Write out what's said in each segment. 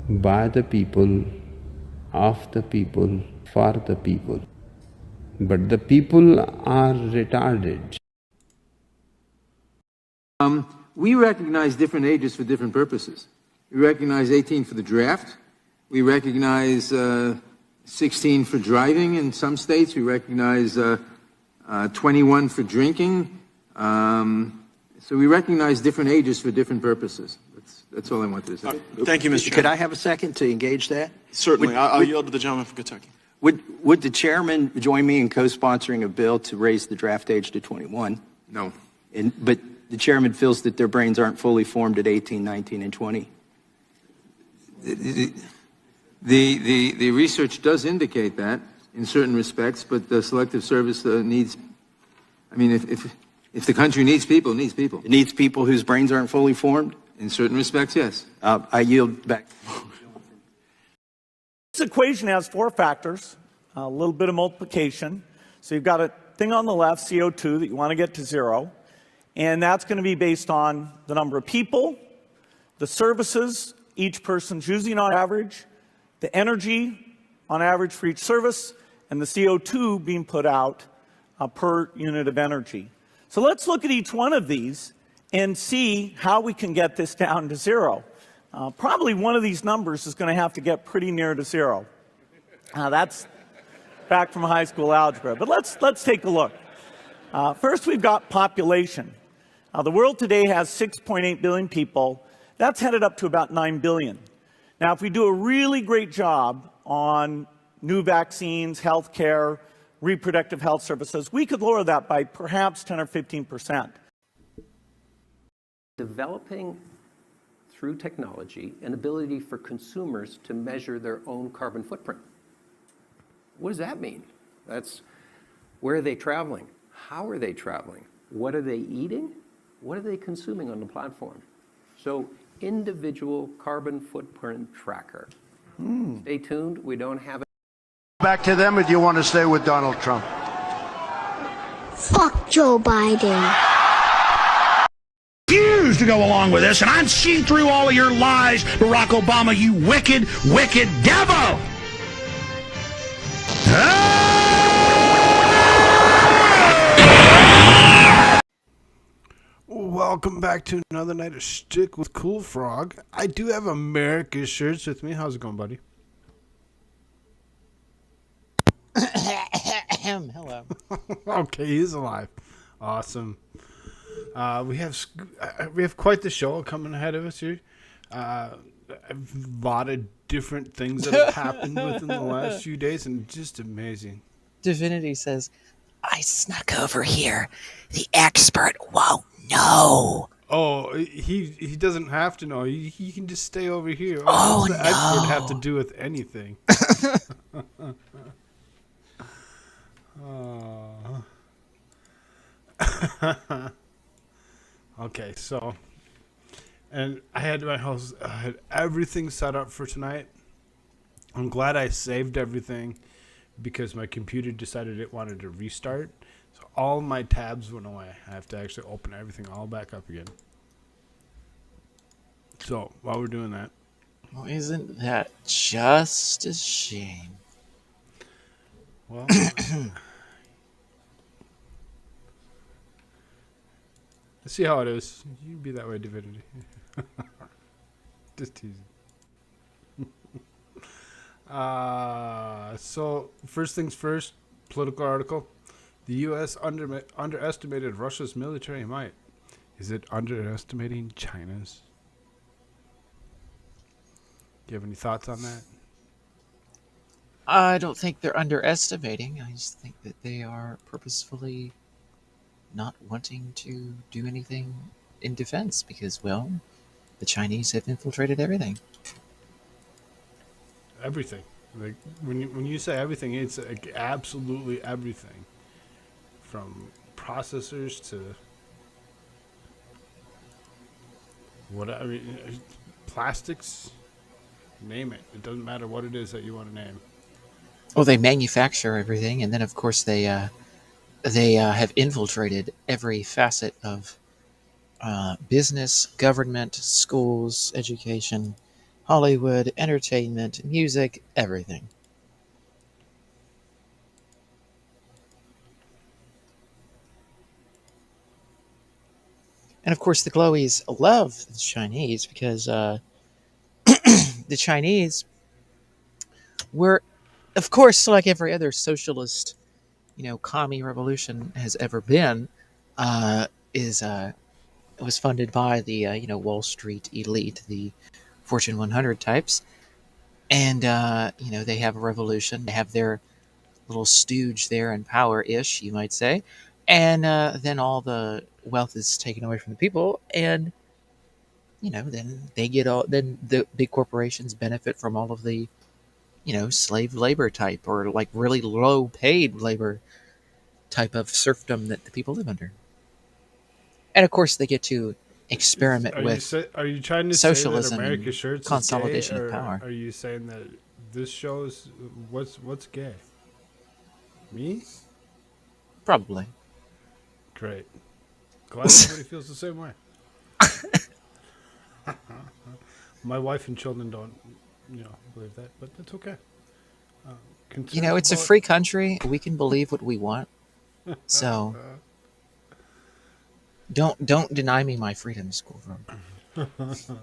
by the people, of the people, for the people. But the people are retarded. We recognize different ages for different purposes. We recognize 18 for the draft. We recognize 16 for driving in some states. We recognize 21 for drinking. So we recognize different ages for different purposes. That's all I wanted to say. Thank you, Mr. Chairman. Could I have a second to engage that? Certainly. I'll yield to the gentleman from Kentucky. Would the chairman join me in co-sponsoring a bill to raise the draft age to 21? No. But the chairman feels that their brains aren't fully formed at 18, 19, and 20. The research does indicate that in certain respects, but the Selective Service needs, I mean, if the country needs people, it needs people. It needs people whose brains aren't fully formed? In certain respects, yes. I yield back. This equation has four factors, a little bit of multiplication. So you've got a thing on the left, CO2, that you want to get to zero. And that's going to be based on the number of people, the services each person's using on average, the energy on average for each service, and the CO2 being put out per unit of energy. So let's look at each one of these and see how we can get this down to zero. Probably one of these numbers is going to have to get pretty near to zero. That's back from high school algebra. But let's take a look. First, we've got population. The world today has 6.8 billion people. That's headed up to about 9 billion. Now, if we do a really great job on new vaccines, health care, reproductive health services, we could lower that by perhaps 10 or 15%. Developing through technology an ability for consumers to measure their own carbon footprint. What does that mean? That's where are they traveling? How are they traveling? What are they eating? What are they consuming on the platform? So individual carbon footprint tracker. Stay tuned. We don't have it. Back to them, or do you want to stay with Donald Trump? Fuck Joe Biden. Refuse to go along with this, and I'm seeing through all of your lies, Barack Obama, you wicked, wicked devil! Welcome back to another night of Stick with Koolfrogg. I do have AmericaShirts with me. How's it going, buddy? Hello. Okay, he's alive. Awesome. We have quite the show coming ahead of us here. A lot of different things that have happened within the last few days, and just amazing. Div Inity says, I snuck over here. The expert won't know. Oh, he doesn't have to know. He can just stay over here. Oh, the expert have to do with anything? Okay, so, and I had everything set up for tonight. I'm glad I saved everything because my computer decided it wanted to restart. So all my tabs went away. I have to actually open everything all back up again. So while we're doing that. Well, isn't that just a shame? Well, let's see how it is. You be that way, Divinity. Just teasing. So first things first, political article. The U.S. underestimated Russia's military might. Is it underestimating China's? Do you have any thoughts on that? I don't think they're underestimating. I just think that they are purposefully not wanting to do anything in defense because, well, the Chinese have infiltrated everything. Everything. Like when you say everything, it's like absolutely everything, from processors to whatever, plastics. Name it. It doesn't matter what it is that you want to name. Well, they manufacture everything, and then of course they have infiltrated every facet of business, government, schools, education, Hollywood, entertainment, music, everything. And of course, the Glowies love the Chinese because the Chinese were, of course, like every other socialist, commie revolution has ever been, is it was funded by the Wall Street elite, the Fortune 100 types, and they have a revolution. They have their little stooge there in power-ish, you might say, and then all the wealth is taken away from the people, and then they get all. Then the big corporations benefit from all of the slave labor type or like really low paid labor type of serfdom that the people live under. And of course, they get to experiment with Are you trying to say that socialism and AmericaShirts is gay, consolidation of or power. are you saying that this shows what's gay? Me? Probably. Great. Glad everybody feels the same way. My wife and children don't, believe that, but that's okay. It's a free country. We can believe what we want. So don't deny me my freedom, Koolfrogg.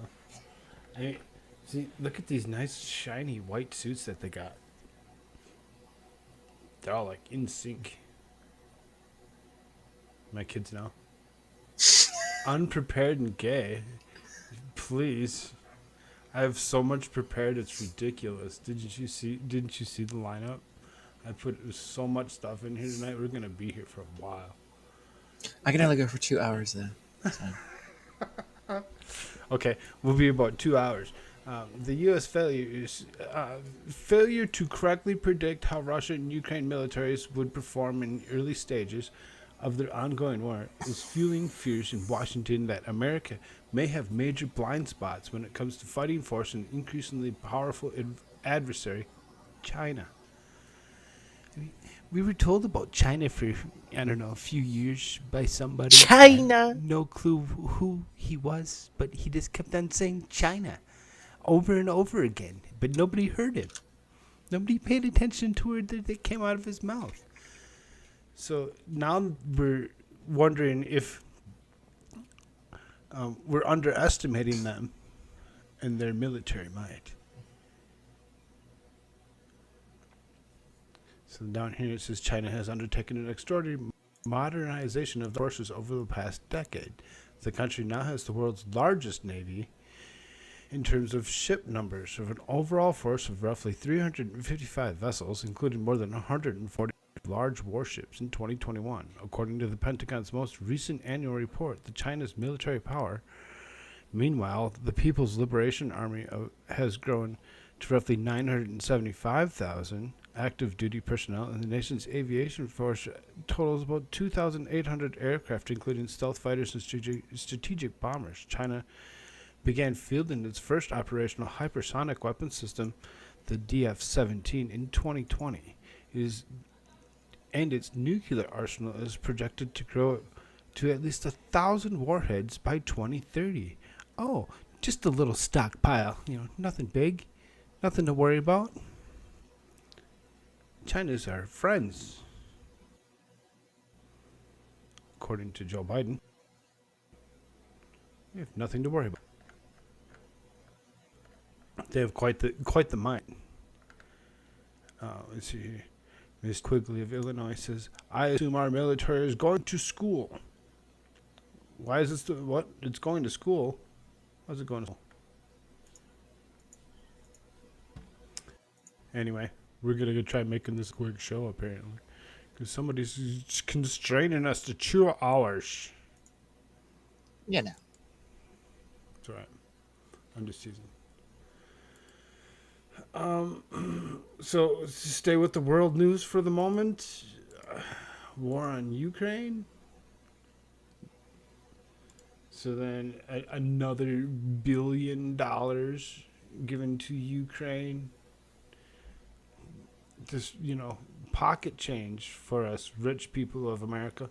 Hey, see, look at these nice shiny white suits that they got. They're all like in sync. My kids know. Unprepared and gay. Please. I have so much prepared, it's ridiculous. Didn't you see the lineup? I put so much stuff in here tonight. We're gonna be here for a while. I can only go for 2 hours then. So. Okay, we'll be about 2 hours. The U.S. failure to correctly predict how Russia and Ukraine militaries would perform in early stages of their ongoing war is fueling fears in Washington that America may have major blind spots when it comes to fighting force an increasingly powerful adversary, China. We were told about China for, a few years by somebody. China! No clue who he was, but he just kept on saying China over and over again. But nobody heard him. Nobody paid attention to it that came out of his mouth. So now we're wondering if we're underestimating them and their military might. So down here it says China has undertaken an extraordinary modernization of the forces over the past decade. The country now has the world's largest navy in terms of ship numbers, of an overall force of roughly 355 vessels, including more than 140 large warships in 2021. According to the Pentagon's most recent annual report, China's military power. Meanwhile, the People's Liberation Army has grown to roughly 975,000 active duty personnel, and the nation's aviation force totals about 2,800 aircraft, including stealth fighters and strategic bombers. China began fielding its first operational hypersonic weapon system, the DF-17, in 2020. And its nuclear arsenal is projected to grow to at least 1,000 warheads by 2030. Oh, just a little stockpile. Nothing big. Nothing to worry about. China's our friends, according to Joe Biden. We have nothing to worry about. They have quite the mind. Let's see here. Ms. Quigley of Illinois says, I assume our military is going to school. Why is this? What? It's going to school? How's it going to school? Anyway, we're going to go try making this a quick show, apparently. Because somebody's constraining us to 2 hours. Yeah, no. It's alright. I'm just teasing. So, to stay with the world news for the moment. War on Ukraine. So then another $1 billion given to Ukraine. Just, pocket change for us rich people of America.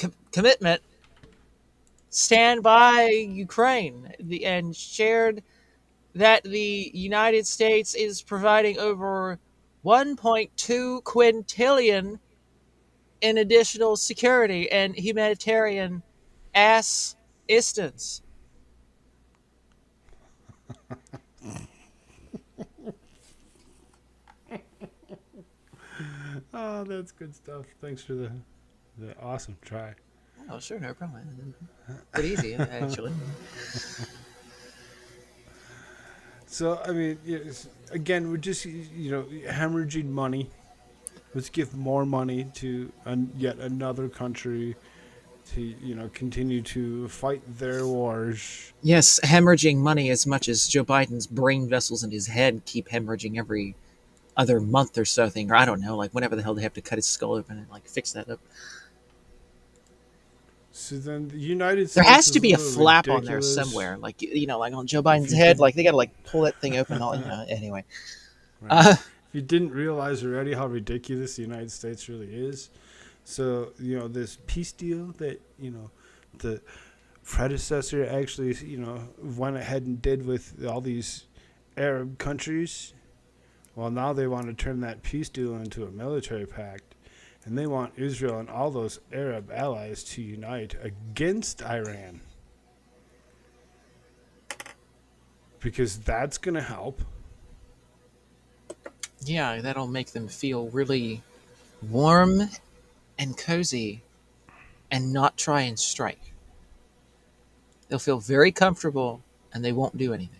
commitment, stand by Ukraine, and shared that the United States is providing over 1.2 quintillion in additional security and humanitarian assistance. Oh, that's good stuff. Thanks for the awesome try. Oh, sure, no problem. Pretty easy, actually. So, I mean, again, we're just, hemorrhaging money. Let's give more money to yet another country to, continue to fight their wars. Yes, hemorrhaging money as much as Joe Biden's brain vessels in his head keep hemorrhaging every other month or so thing, or I don't know, like whenever the hell they have to cut his skull open and like fix that up. So then the United States. There has to be a little flap on there ridiculous. somewhere, like like on Joe Biden's head, like they got to like pull that thing open. Anyway, Right. If you didn't realize already how ridiculous the United States really is, so this peace deal that the predecessor actually went ahead and did with all these Arab countries. Well, now they want to turn that peace deal into a military pact. And they want Israel and all those Arab allies to unite against Iran. Because that's going to help. yeah, that'll make them feel really warm and cozy and not try and strike. They'll feel very comfortable and they won't do anything.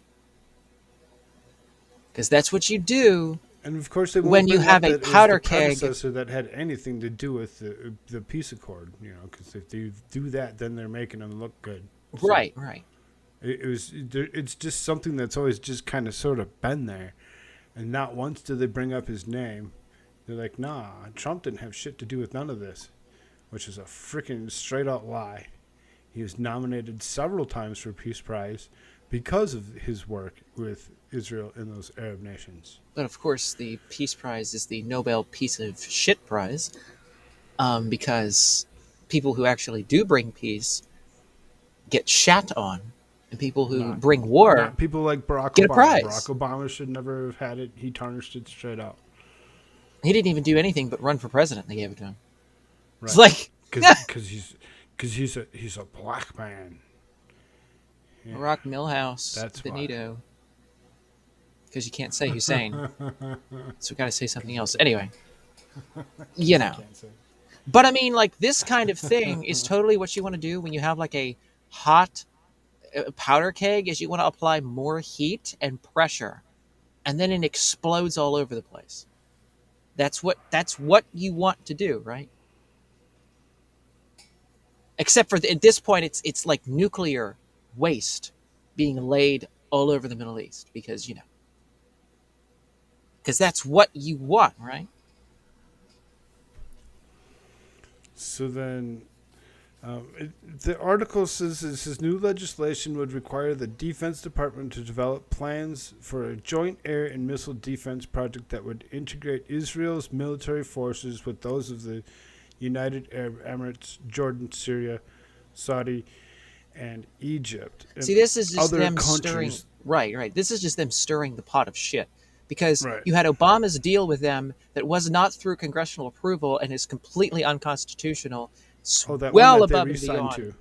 Because that's what you do. And of course, they won't when you bring have up a that it was powder the keg predecessor that had anything to do with the peace accord, because if they do that, then they're making them look good. So right. it's just something that's always just kind of sort of been there, and not once do they bring up his name. They're like, nah, Trump didn't have shit to do with none of this, which is a freaking straight out lie. He was nominated several times for Peace Prize because of his work with Israel and those Arab nations. But of course, the Peace Prize is the Nobel Piece of Shit Prize, because people who actually do bring peace get shat on, and people who bring war Not people like Barack get Obama. a prize. Barack Obama should never have had it. He tarnished it straight out. He didn't even do anything but run for president. They gave it to him. Right. It's like because he's a black man. Yeah. Barack Milhouse, That's Benito. Because you can't say Hussein, so we got to say something else. Anyway, But I mean, like this kind of thing is totally what you want to do when you have like a hot powder keg. Is you want to apply more heat and pressure, and then it explodes all over the place. That's what you want to do, right? Except for at this point, it's like nuclear waste being laid all over the Middle East because because that's what you want, right? So then, the article says new legislation would require the Defense Department to develop plans for a joint air and missile defense project that would integrate Israel's military forces with those of the United Arab Emirates, Jordan, Syria, Saudi, and Egypt. And see, this is just them countries. stirring. Right. This is just them stirring the pot of shit. Because you had Obama's deal with them that was not through congressional approval and is completely unconstitutional. That well one that above they and re-signed beyond. to.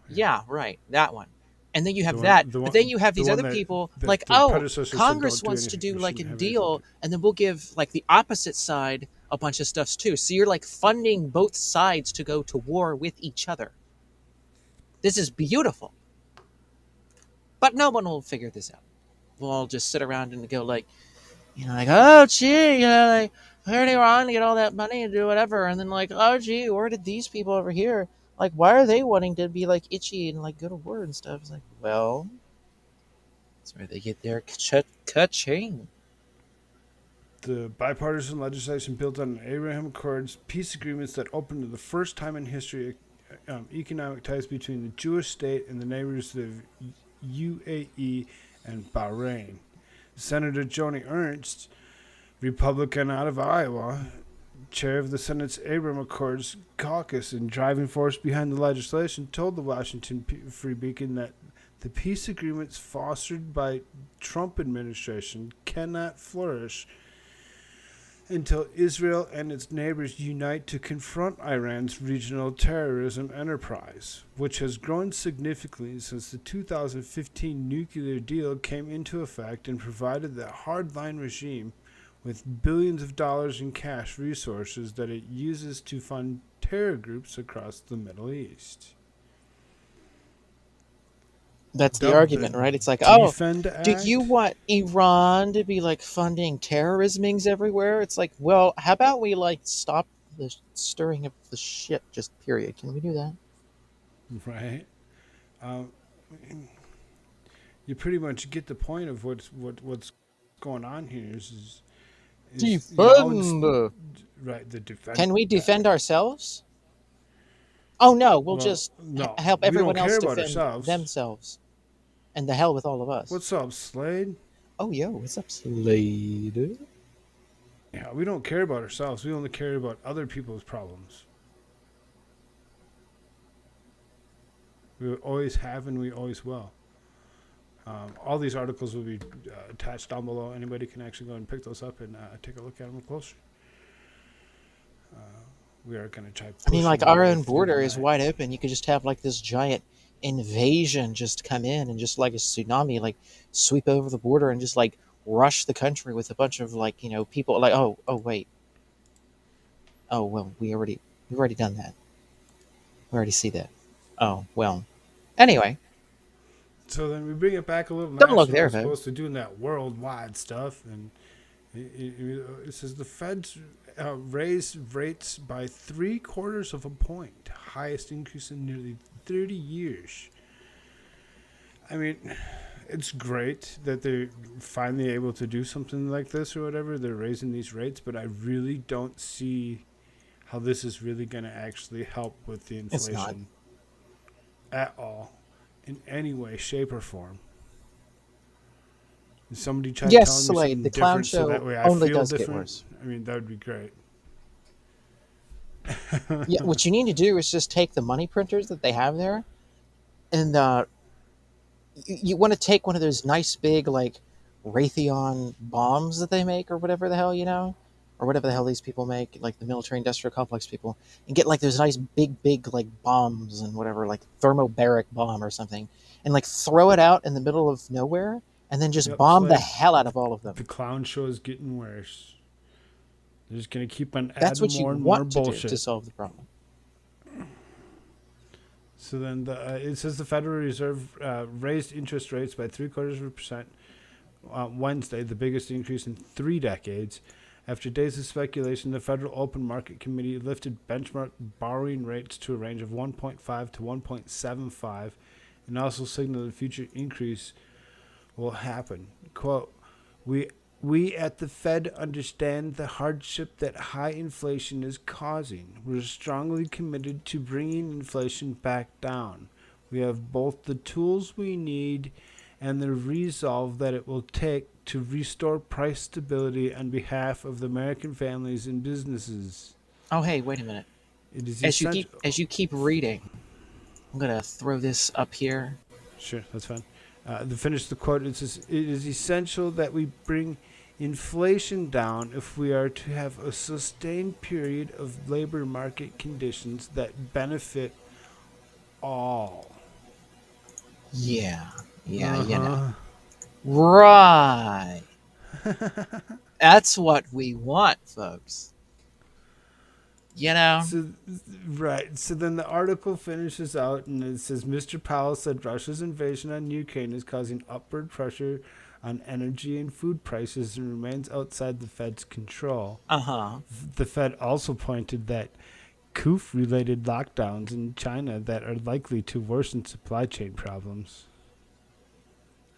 Yeah, right. That one. And then you have but then you have these other people like, Congress wants to do like a deal, and then we'll give like the opposite side a bunch of stuff too. So you're like funding both sides to go to war with each other. This is beautiful. But no one will figure this out. We'll all just sit around and go like, oh gee, like, where do you want to get all that money and do whatever? And then like, oh gee, where did these people over here? Like, why are they wanting to be like itchy and like go to war and stuff? It's like, well, that's where they get their ka-ching. The bipartisan legislation built on Abraham Accords peace agreements that opened for the first time in history economic ties between the Jewish state and the neighbors of UAE and Bahrain. Senator Joni Ernst, Republican out of Iowa, chair of the Senate's Abraham Accords caucus and driving force behind the legislation, told the Washington Free Beacon that the peace agreements fostered by Trump administration cannot flourish until Israel and its neighbors unite to confront Iran's regional terrorism enterprise, which has grown significantly since the 2015 nuclear deal came into effect and provided the hardline regime with billions of dollars in cash resources that it uses to fund terror groups across the Middle East. That's the argument, right? It's like, oh, do you Act? want Iran to be like funding terrorismings everywhere? It's like, well, how about we like stop the stirring of the shit, just period. Can we do that? Right. You pretty much get the point of what's going on here. Is Defend. Right, the defense. Can we defend ourselves? Oh no, we'll just no, help we everyone don't care else about defend ourselves. themselves. And the hell with all of us. What's up, Slade? Oh, yo, what's up, Slade? Yeah, we don't care about ourselves. We only care about other people's problems. We always have and we always will. All these articles will be attached down below. Anybody can actually go and pick those up and take a look at them closer. We are going to try. I mean, like, our own border is wide open. You could just have, like, this giant invasion just come in and just, like, a tsunami, like, sweep over the border and just, like, rush the country with a bunch of, like, you know, people. Like, oh, wait. Oh, well, we've already done that. We already see that. Oh, well. Anyway. So then we bring it back a little. Don't look there, as opposed to doing that worldwide stuff, and it says the Feds raised rates by 0.75 points, highest increase in nearly 30 years. I mean, it's great that they're finally able to do something like this or whatever. They're raising these rates, but I really don't see how this is really going to actually help with the inflation at all, in any way, shape, or form. Somebody try to tell me something the clown different show so that way I only feel does different. get worse. I mean, that would be great. Yeah, what you need to do is just take the money printers that they have there, and you want to take one of those nice big, like, Raytheon bombs that they make, or whatever the hell, you know, or whatever the hell these people make, like the military-industrial complex people, and get, like, those nice big, like, bombs and whatever, like thermobaric bomb or something, and, like, throw it out in the middle of nowhere, and then just bomb the hell out of all of them. The clown show is getting worse. They're just going to keep on adding That's what you more and more want to bullshit do to solve the problem. So then it says the Federal Reserve raised interest rates by 0.75% on Wednesday, the biggest increase in 3 decades. After days of speculation, the Federal Open Market Committee lifted benchmark borrowing rates to a range of 1.5 to 1.75 and also signaled a future increase will happen. Quote, we at the Fed understand the hardship that high inflation is causing. We're strongly committed to bringing inflation back down. We have both the tools we need and the resolve that it will take to restore price stability on behalf of the American families and businesses. Oh, hey, wait a minute. It is as you keep reading, I'm going to throw this up here. Sure, that's fine. To finish the quote, it says, it is essential that we bring inflation down if we are to have a sustained period of labor market conditions that benefit all. Yeah, you know. Right. That's what we want, folks. You know? Right. So then the article finishes out and it says, Mr. Powell said Russia's invasion on Ukraine is causing upward pressure on energy and food prices and remains outside the Fed's control. The Fed also pointed that Koolfrogg-related lockdowns in China that are likely to worsen supply chain problems.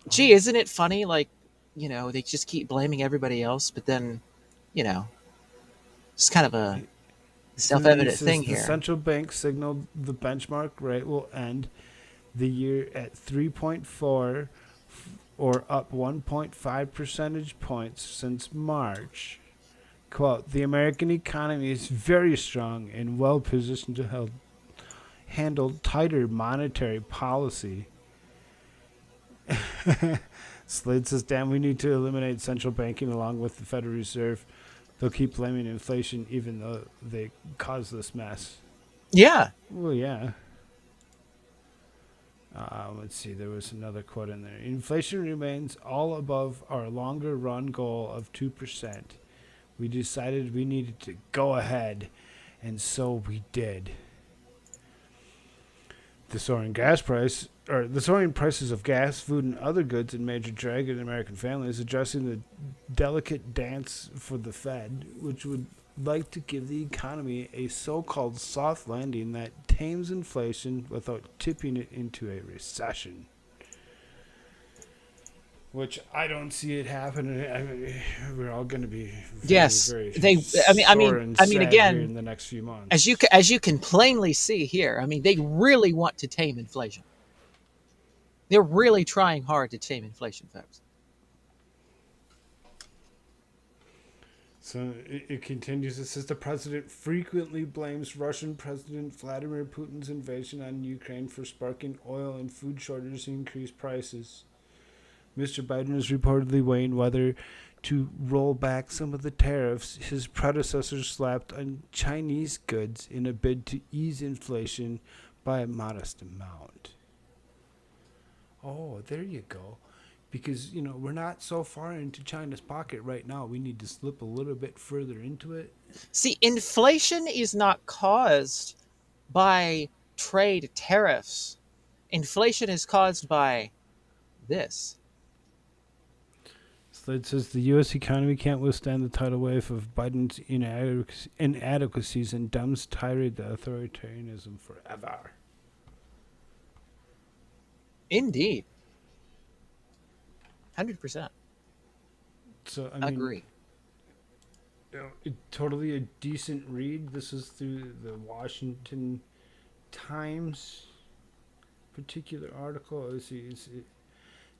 Gee, isn't it funny? Like, you know, they just keep blaming everybody else, but then, you know, it's kind of a self-evident thing here. The central bank signaled the benchmark rate will end the year at 3.4 or up 1.5 percentage points since March. quote, "The American economy is very strong and well positioned to handle tighter monetary policy." Slade says, "Damn, we need to eliminate central banking along with the Federal Reserve. They'll keep blaming inflation even though they caused this mess." Yeah. Well, yeah. Let's see. There was another quote in there. "Inflation remains all above our longer run goal of 2%. We decided we needed to go ahead, and so we did." The soaring prices of gas, food, and other goods in major drag on American families, addressing the delicate dance for the Fed, which would like to give the economy a so-called soft landing that tames inflation without tipping it into a recession. Which I don't see it happening. I mean, we're all going to be very I mean again, here in the next few months. As you can plainly see here, I mean, they really want to tame inflation. They're really trying hard to tame inflation, folks. So it continues. It says the president frequently blames Russian President Vladimir Putin's invasion on Ukraine for sparking oil and food shortages and increased prices. Mr. Biden is reportedly weighing whether to roll back some of the tariffs his predecessors slapped on Chinese goods in a bid to ease inflation by a modest amount. Oh, there you go. Because, we're not so far into China's pocket right now. We need to slip a little bit further into it. See, inflation is not caused by trade tariffs. Inflation is caused by this. Slade says the U.S. economy can't withstand the tidal wave of Biden's inadequacies, and Dems tirade the authoritarianism forever. Indeed. 100%. So, I mean, agree. Totally a decent read. This is through the Washington Times particular article.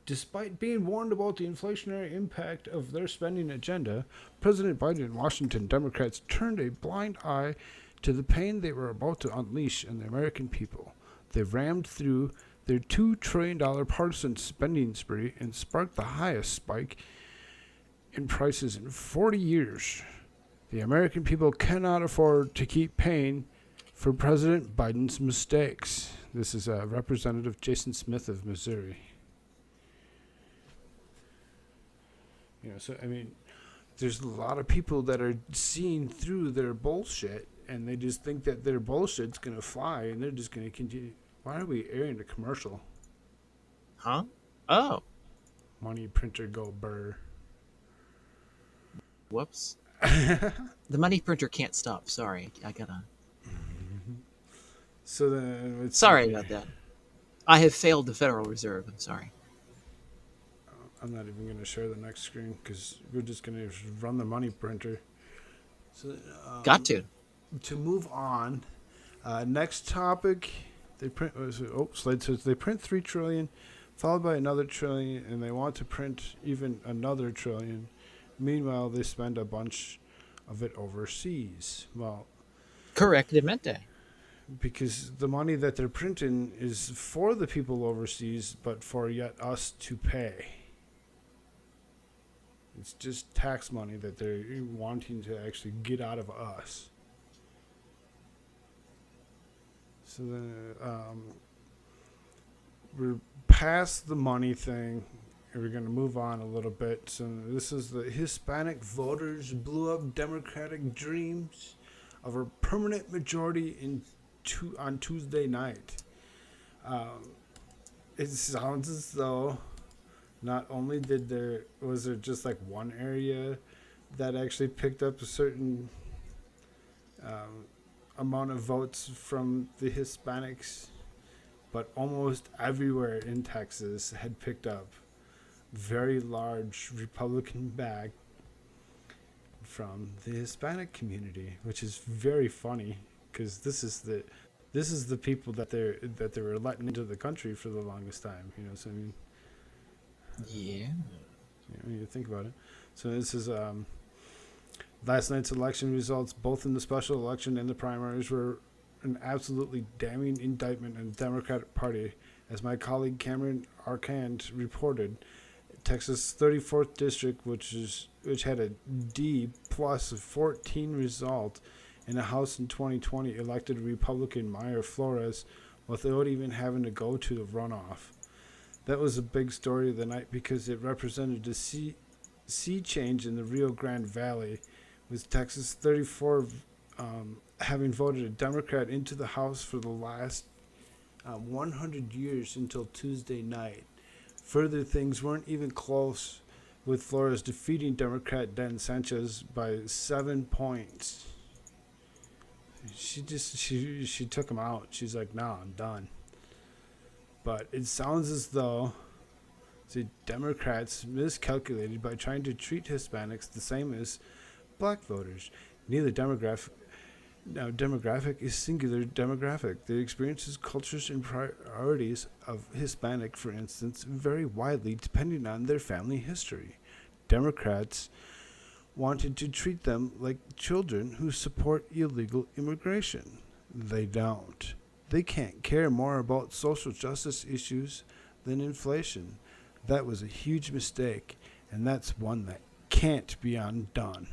Despite being warned about the inflationary impact of their spending agenda, President Biden and Washington Democrats turned a blind eye to the pain they were about to unleash on the American people. They rammed through their $2 trillion partisan spending spree and sparked the highest spike in prices in 40 years. The American people cannot afford to keep paying for President Biden's mistakes. This is Representative Jason Smith of Missouri. So, I mean, there's a lot of people that are seeing through their bullshit, and they just think that their bullshit's going to fly, and they're just going to continue. Why are we airing a commercial? Huh? Oh. Money printer go burr. Whoops. The money printer can't stop. Sorry. I gotta. So then. Sorry about that. I have failed the Federal Reserve. I'm sorry. I'm not even going to share the next screen because we're just going to run the money printer. So, got to. To move on, next topic. They print. Slade says they print $3 trillion, followed by another $1 trillion, and they want to print even another $1 trillion. Meanwhile, they spend a bunch of it overseas. Well, correctamente. Because the money that they're printing is for the people overseas, but for yet us to pay. It's just tax money that they're wanting to actually get out of us. So then we're past the money thing, and we're going to move on a little bit. So this is the Hispanic voters blew up Democratic dreams of a permanent majority on Tuesday night. It sounds as though not only was there just like one area that actually picked up a certain amount of votes from the Hispanics, but almost everywhere in Texas had picked up very large Republican bag from the Hispanic community, which is very funny because this is the people that they were letting into the country for the longest time. So I mean, yeah. When you think about it. So this is Last night's election results, both in the special election and the primaries, were an absolutely damning indictment on the Democratic Party. As my colleague Cameron Arcand reported, Texas' 34th district, which had a D plus 14 result in the House in 2020, elected Republican Mayra Flores without even having to go to the runoff. That was a big story of the night because it represented a sea change in the Rio Grande Valley, with Texas 34 having voted a Democrat into the House for the last 100 years until Tuesday night. Further, things weren't even close, with Flores defeating Democrat Dan Sanchez by 7 points. She took him out. She's like, "No, I'm done." But it sounds as though the Democrats miscalculated by trying to treat Hispanics the same as black voters. Neither demographic is singular demographic. The experiences, cultures, and priorities of Hispanic, for instance, vary widely depending on their family history. Democrats wanted to treat them like children who support illegal immigration. They don't. They can't care more about social justice issues than inflation. That was a huge mistake, and that's one that can't be undone.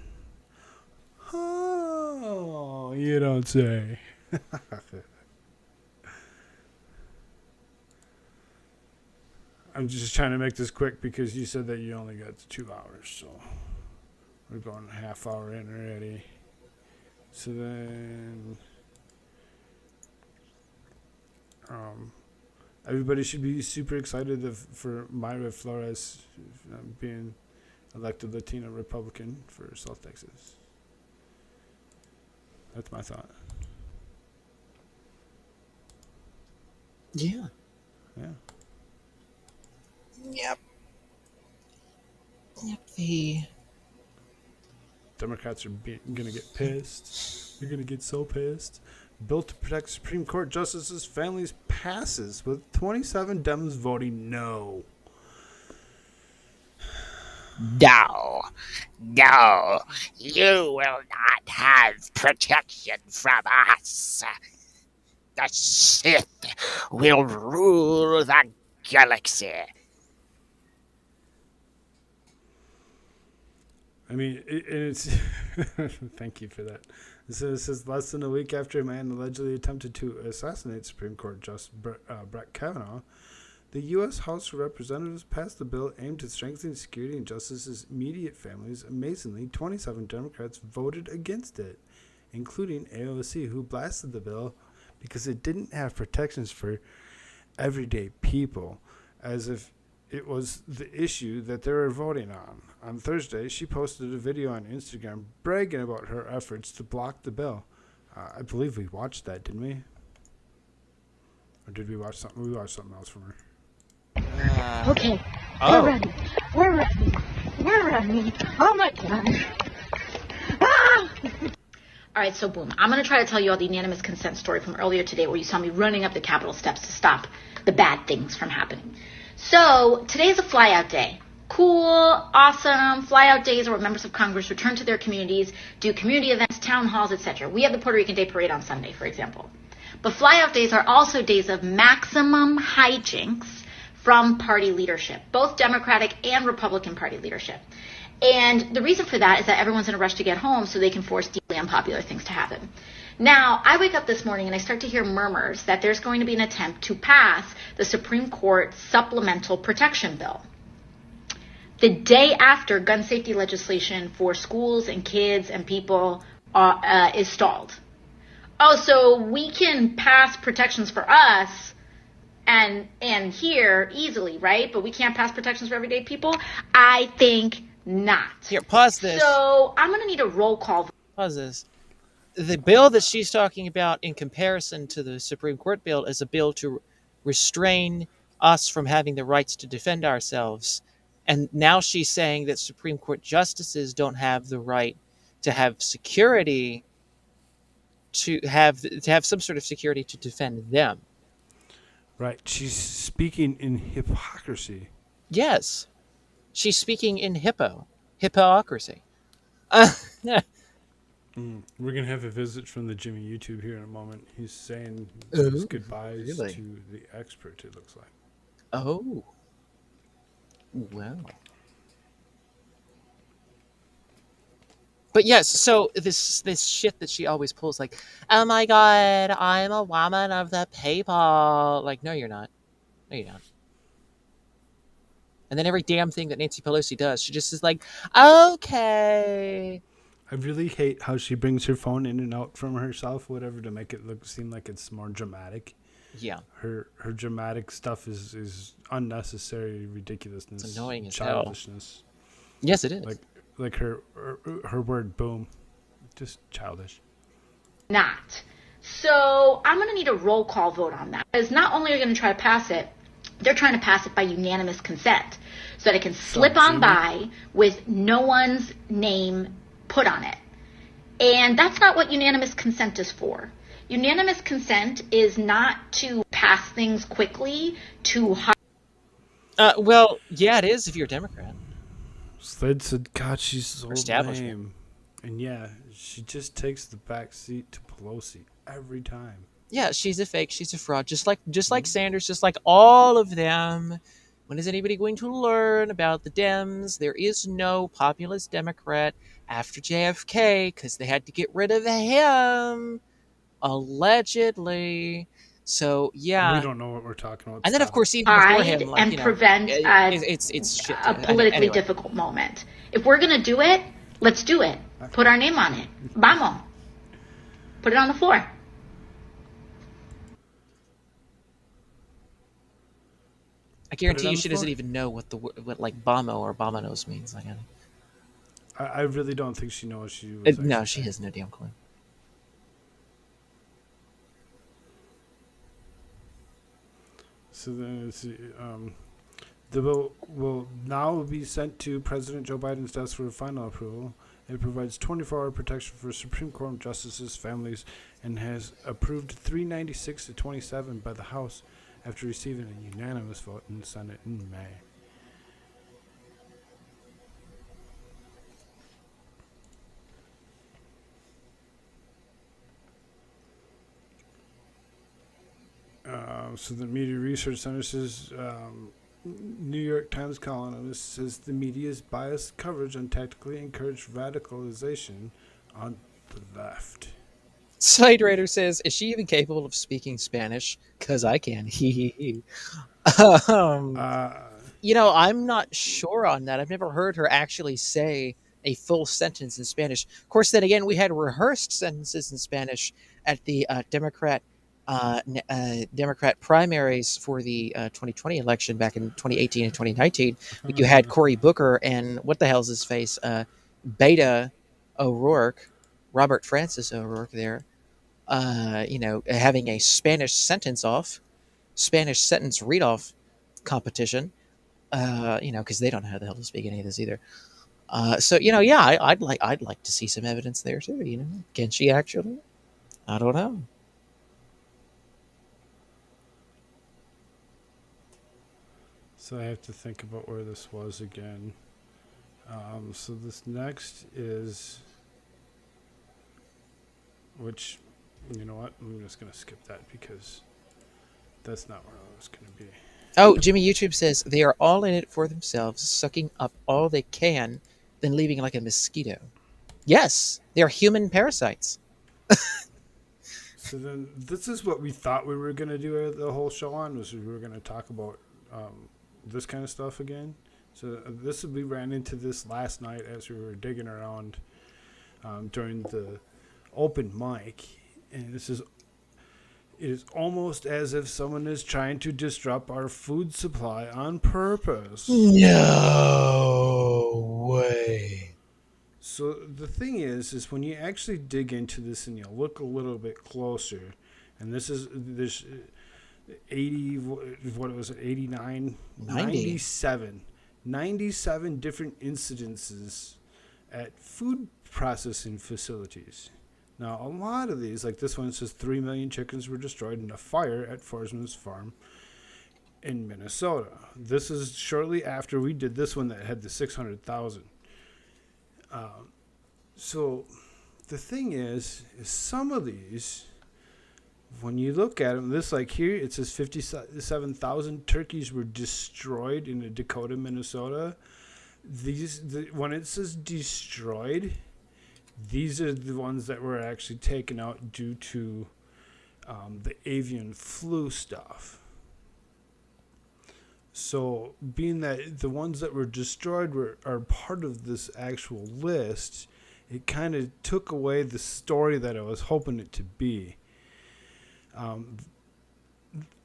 Oh, you don't say. I'm just trying to make this quick because you said that you only got 2 hours, so we're going a half hour in already. So then, everybody should be super excited for Mayra Flores being elected Latino Republican for South Texas. That's my thought. Yeah. Yeah. Yep. The Democrats are gonna get pissed. They're gonna get so pissed. Bill to protect Supreme Court justices' families passes with 27 Dems voting no. No, no, you will not have protection from us. The Sith will rule the galaxy. I mean, it's... Thank you for that. This is less than a week after a man allegedly attempted to assassinate Supreme Court Justice Brett Kavanaugh. The U.S. House of Representatives passed a bill aimed at strengthening security and justices' immediate families. Amazingly, 27 Democrats voted against it, including AOC, who blasted the bill because it didn't have protections for everyday people, as if it was the issue that they were voting on. On Thursday, she posted a video on Instagram bragging about her efforts to block the bill. I believe we watched that, didn't we? Or did we watch something? We watched something else from her. Okay, we're ready. We're ready. We're ready. Oh my god. Ah! All right, so boom. I'm going to try to tell you all the unanimous consent story from earlier today where you saw me running up the Capitol steps to stop the bad things from happening. So today is a flyout day. Cool, awesome. Flyout days are where members of Congress return to their communities, do community events, town halls, etc. We have the Puerto Rican Day Parade on Sunday, for example. But flyout days are also days of maximum hijinks from party leadership, both Democratic and Republican Party leadership. And the reason for that is that everyone's in a rush to get home so they can force deeply unpopular things to happen. Now, I wake up this morning and I start to hear murmurs that there's going to be an attempt to pass the Supreme Court Supplemental Protection Bill. The day after gun safety legislation for schools and kids and people is stalled. Oh, so we can pass protections for us and here easily, right? But we can't pass protections for everyday people? I think not. Here, pause this. So I'm going to need a roll call. Pause this. The bill that she's talking about in comparison to the Supreme Court bill is a bill to restrain us from having the rights to defend ourselves. And now she's saying that Supreme Court justices don't have the right to have security, to have some sort of security to defend them. Right. She's speaking in hypocrisy. Yes. She's speaking in hypocrisy. We're going to have a visit from the Jimmy YouTube here in a moment. He's saying Ooh, his goodbyes really? to the expert, it looks like. Oh. Well. But yes, so this shit that she always pulls, like, oh my god, I'm a woman of the people. Like, no, you're not. No, you're not. And then every damn thing that Nancy Pelosi does, she just is like, okay. I really hate how she brings her phone in and out from herself, whatever, to make it seem like it's more dramatic. Yeah. Her dramatic stuff is unnecessary ridiculousness. It's annoying as childishness. Hell. Yes, it is. Like her word boom, just childish. Not. So I'm going to need a roll call vote on that. Because not only are you going to try to pass it, they're trying to pass it by unanimous consent so that it can slip on by with no one's name put on it. And that's not what unanimous consent is for. Unanimous consent is not to pass things quickly, to well, yeah, it is if you're a Democrat. Slade said, God, she's so Establishment. lame. And yeah, she just takes the back seat to Pelosi every time. Yeah, she's a fake. She's a fraud. Just like Sanders, just like all of them. When is anybody going to learn about the Dems? There is no populist Democrat after JFK because they had to get rid of him, allegedly. So yeah, we don't know what we're talking about. And then of course even before him, like, and prevent it's shit. a politically Anyway. difficult moment. If we're gonna do it, let's do it. Put our name on it. Vamos. Put it on the floor. I guarantee you she doesn't even know what like Bomo or Bominos means. Like, I really don't think she knows she was no, she has no damn clue. So then it's, the bill will now be sent to President Joe Biden's desk for final approval. It provides 24-hour protection for Supreme Court justices' families and has approved 396 to 27 by the House after receiving a unanimous vote in the Senate in May. So the Media Research Center says, New York Times columnist says the media's biased coverage untactically encouraged radicalization on the left. Side Raider says, is she even capable of speaking Spanish? Because I can. You know, I'm not sure on that. I've never heard her actually say a full sentence in Spanish. Of course, then again, we had rehearsed sentences in Spanish at the Democrat primaries for the 2020 election back in 2018 and 2019. You had Cory Booker and what the hell's his face? Beta O'Rourke, Robert Francis O'Rourke there, having a Spanish sentence read-off competition, because they don't know how the hell to speak any of this either. I'd like to see some evidence there too. Can she actually? I don't know. So I have to think about where this was again. So this next is, which, you know what? I'm just going to skip that because that's not where I was going to be. Oh, Jimmy YouTube says they are all in it for themselves, sucking up all they can, then leaving like a mosquito. Yes, they're human parasites. So then this is what we thought we were going to do the whole show on, was we were going to talk about this kind of stuff again. So we ran into this last night as we were digging around during the open mic, and it is almost as if someone is trying to disrupt our food supply on purpose. No way. So the thing is when you actually dig into this and you look a little bit closer, and there's 80, what was it, 89? 97 different incidences at food processing facilities. Now, a lot of these, like this one says 3 million chickens were destroyed in a fire at Forsman's Farm in Minnesota. This is shortly after we did this one that had the 600,000. So the thing is some of these, when you look at them, this like here, it says 57,000 turkeys were destroyed in Dakota, Minnesota. When it says destroyed, these are the ones that were actually taken out due to the avian flu stuff. So being that the ones that were destroyed are part of this actual list, it kind of took away the story that I was hoping it to be.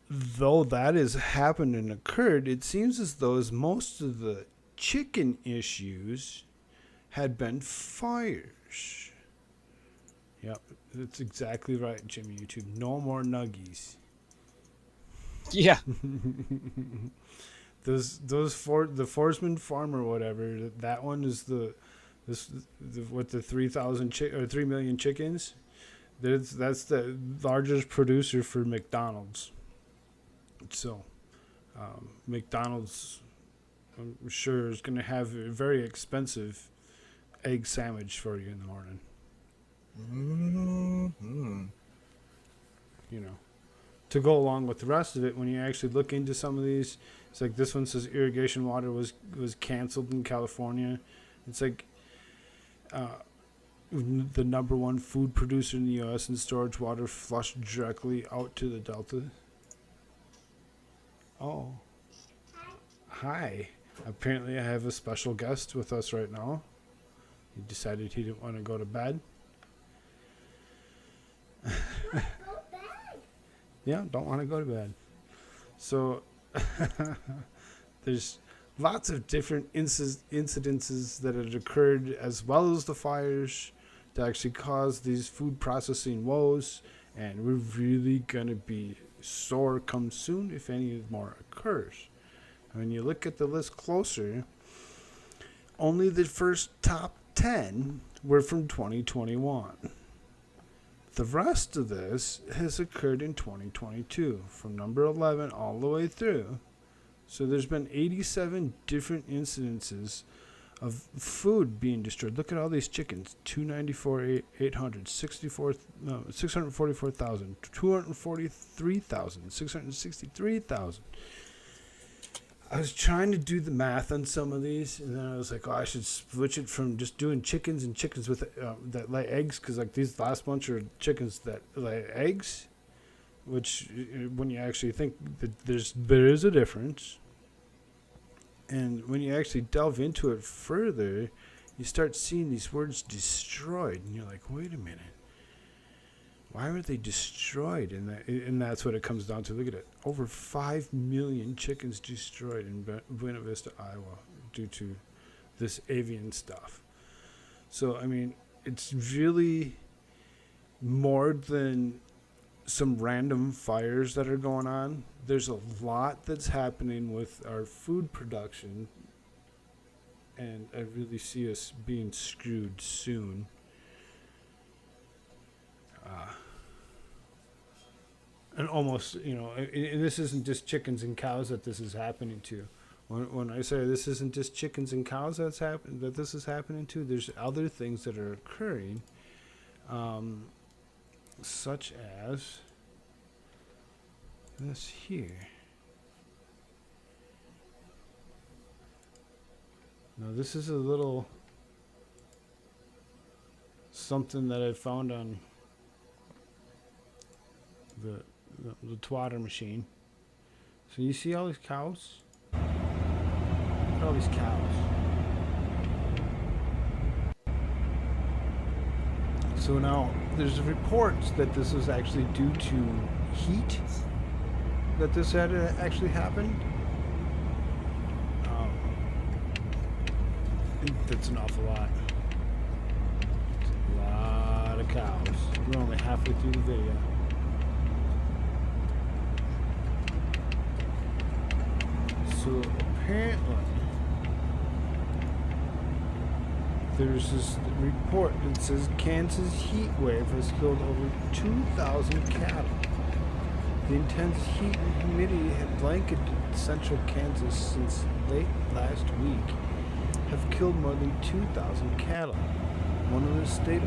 Though that has happened and occurred, it seems as though most of the chicken issues had been fires. Yep, that's exactly right, Jimmy YouTube. No more nuggies. Yeah. the Forsman Farm or whatever, that one is the 3 million chickens. That's the largest producer for McDonald's. So, McDonald's, I'm sure, is going to have a very expensive egg sandwich for you in the morning. Mm-hmm. You know, to go along with the rest of it, when you actually look into some of these, it's like this one says irrigation water was canceled in California. It's like the number one food producer in the U.S. and storage water flushed directly out to the Delta. Oh. Hi. Apparently I have a special guest with us right now. He decided he didn't want to go to bed. Yeah, don't want to go to bed. So there's lots of different incidences that had occurred, as well as the fires, to actually cause these food processing woes, and we're really going to be sore come soon if any more occurs. When you look at the list closer, only the first top 10 were from 2021. The rest of this has occurred in 2022, from number 11 all the way through. So there's been 87 different incidences of food being destroyed. Look at all these chickens. 294,800, 644,000, 243,000, 663,000. I was trying to do the math on some of these, and then I was like, oh, I should switch it from just doing chickens and chickens with that lay eggs, because like these last bunch are chickens that lay eggs, which when you actually think that there is a difference. And when you actually delve into it further, you start seeing these words destroyed, and you're like, wait a minute. Why were they destroyed? And that's what it comes down to. Look at it. Over 5 million chickens destroyed in Buena Vista, Iowa, due to this avian stuff. So, I mean, it's really more than some random fires that are going on. There's a lot that's happening with our food production, and I really see us being screwed soon. And almost, you know, and this isn't just chickens and cows that this is happening to. When I say this isn't just chickens and cows that this is happening to, there's other things that are occurring, such as this here. Now this is a little something that I found on the twatter machine. So you see all these cows? Look at all these cows. So now there's reports that this was actually due to heat, that this had actually happened. That's an awful lot. It's a lot of cows. We're only halfway through the video. So apparently, there's this report that says Kansas heat wave has killed over 2,000 cattle. The intense heat and humidity have blanketed central Kansas since late last week, have killed more than 2,000 cattle. One of the state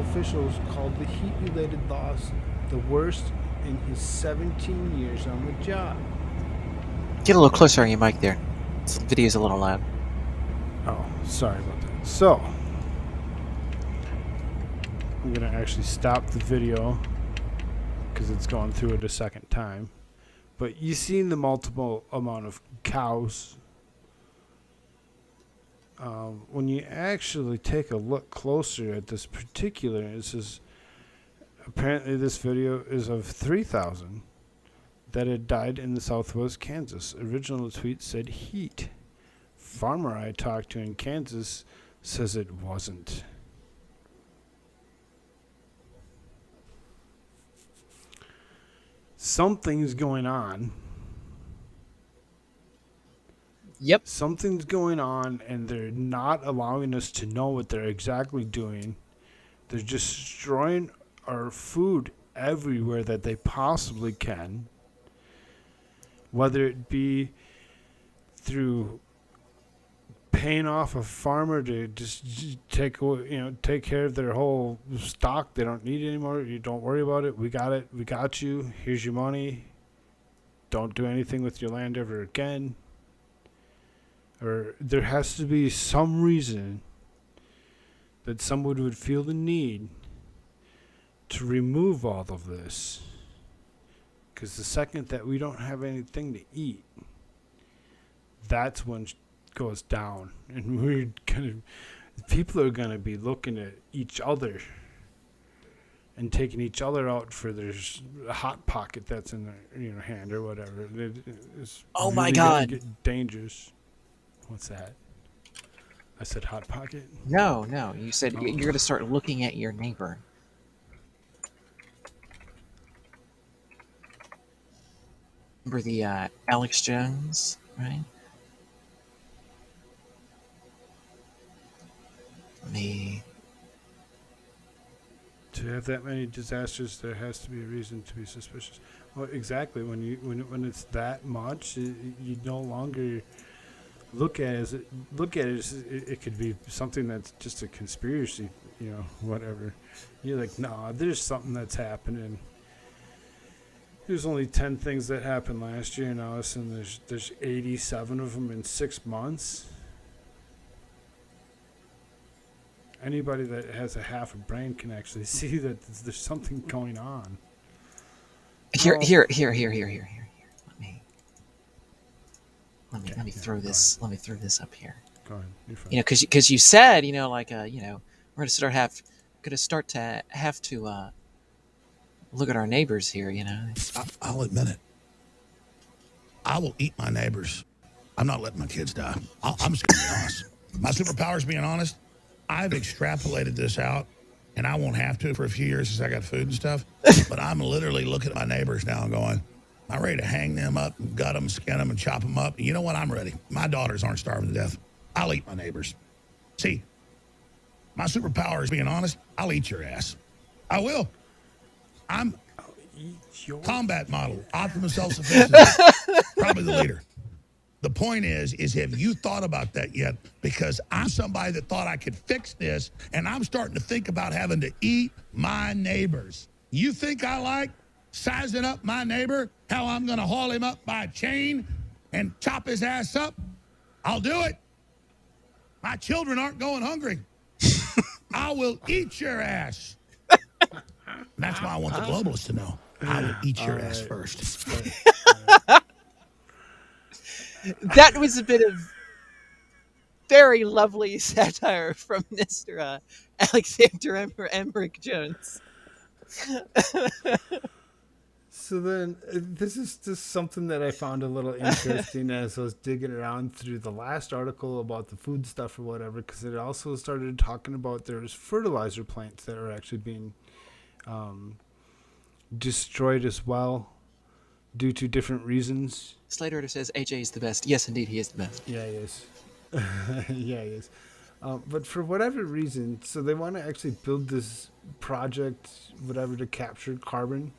officials called the heat-related loss the worst in his 17 years on the job. Get a little closer on your mic there. This video's a little loud. Oh, sorry about that. So, I'm going to actually stop the video because it's going through it a second time. But you've seen the multiple amount of cows. When you actually take a look closer at this particular, apparently this video is of 3,000 that had died in the southwest Kansas. Original tweet said heat. Farmer I talked to in Kansas says it wasn't. Something's going on. Yep. Something's going on, and they're not allowing us to know what they're exactly doing. They're destroying our food everywhere that they possibly can. Whether it be through paying off a farmer to just take care of their whole stock. They don't need it anymore. You don't worry about it. We got it. We got you. Here's your money. Don't do anything with your land ever again. Or there has to be some reason that someone would feel the need to remove all of this. Because the second that we don't have anything to eat, that's when goes down, and people are gonna be looking at each other and taking each other out for their hot pocket that's in their hand or whatever. It's oh really my God! Get dangerous. What's that? I said hot pocket. No. You said you're gonna start looking at your neighbor. Remember the Alex Jones, right? To have that many disasters, there has to be a reason to be suspicious. Well, exactly. When it's that much, you no longer look at it as it could be something that's just a conspiracy, whatever. You're like, no, there's something that's happening. There's only 10 things that happened last year in us, and there's 87 of them in 6 months. Anybody that has a half a brain can actually see that there's something going on. Here. Let me throw this. Let me throw this up here. Go ahead. You're fine. Because you said, we're gonna start to have to look at our neighbors here. I'll admit it. I will eat my neighbors. I'm not letting my kids die. I'm just gonna be honest. My superpower is being honest. I've extrapolated this out, and I won't have to for a few years since I got food and stuff. But I'm literally looking at my neighbors now and going, I'm ready to hang them up, and gut them, skin them, and chop them up. And you know what? I'm ready. My daughters aren't starving to death. I'll eat my neighbors. See, my superpower is being honest. I'll eat your ass. I will. I'm combat model, optimum self-sufficiency, probably the leader. The point is have you thought about that yet? Because I'm somebody that thought I could fix this, and I'm starting to think about having to eat my neighbors. You think I like sizing up my neighbor, how I'm going to haul him up by a chain and chop his ass up? I'll do it. My children aren't going hungry. I will eat your ass. That's why I want the globalists to know. I will eat your ass first. That was a bit of very lovely satire from Mr. Alexander Emmerich Jones. So then, this is just something that I found a little interesting as I was digging around through the last article about the food stuff or whatever, because it also started talking about there's fertilizer plants that are actually being destroyed as well due to different reasons. Slater says AJ is the best. Yes, indeed, he is the best. Yeah, he is. Yeah, he is. But for whatever reason, so they want to actually build this project, whatever, to capture carbon.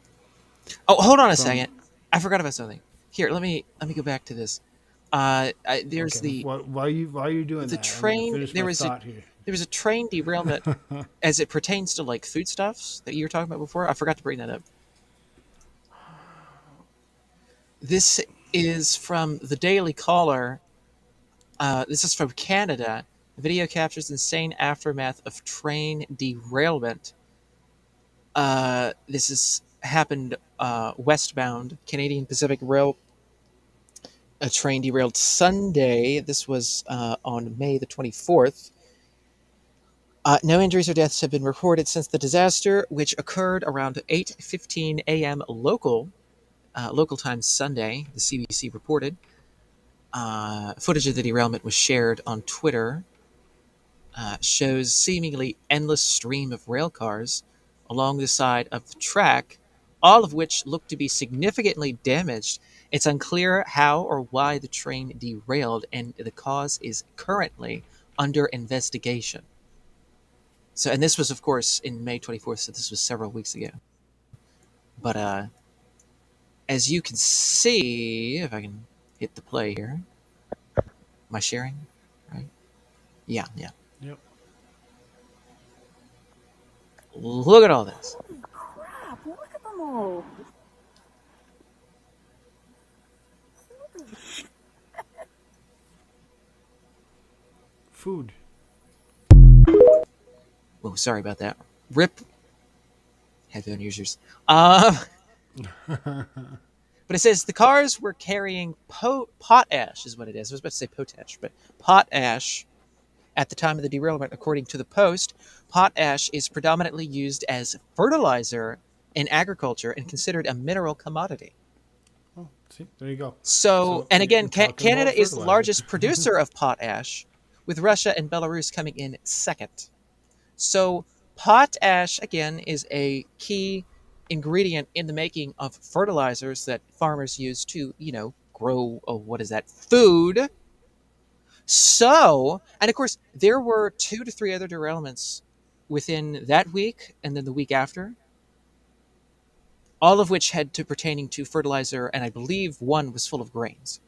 Oh, hold on a second. I forgot about something. Here, let me go back to this. There's okay. While you doing the that, train. There was There was a train derailment as it pertains to like foodstuffs that you were talking about before. I forgot to bring that up. This is from the Daily Caller. This is from Canada. The video captures insane aftermath of train derailment. This has happened westbound. Canadian Pacific Rail. A train derailed Sunday. This was on May the 24th. No injuries or deaths have been reported since the disaster, which occurred around 8:15 a.m. local time Sunday, the CBC reported. Footage of the derailment was shared on Twitter. Shows seemingly endless stream of rail cars along the side of the track, all of which look to be significantly damaged. It's unclear how or why the train derailed, and the cause is currently under investigation. So, and this was, of course, in May 24th, so this was several weeks ago. But as you can see, if I can hit the play here, am I sharing? Right? Yeah. Yep. Look at all this. Holy crap, look at them all. Food. Oh, sorry about that. Rip headphone users. But it says the cars were carrying potash, is what it is. I was about to say potash, but potash at the time of the derailment, according to the Post. Potash is predominantly used as fertilizer in agriculture and considered a mineral commodity. Oh, see, there you go. So and again, talking Canada about is the fertilizer. largest producer of potash, with Russia and Belarus coming in second. So potash, again, is a key ingredient in the making of fertilizers that farmers use to, grow, food. So, and of course, there were 2 to 3 other derailments within that week and then the week after, all of which had to pertaining to fertilizer, and I believe one was full of grains.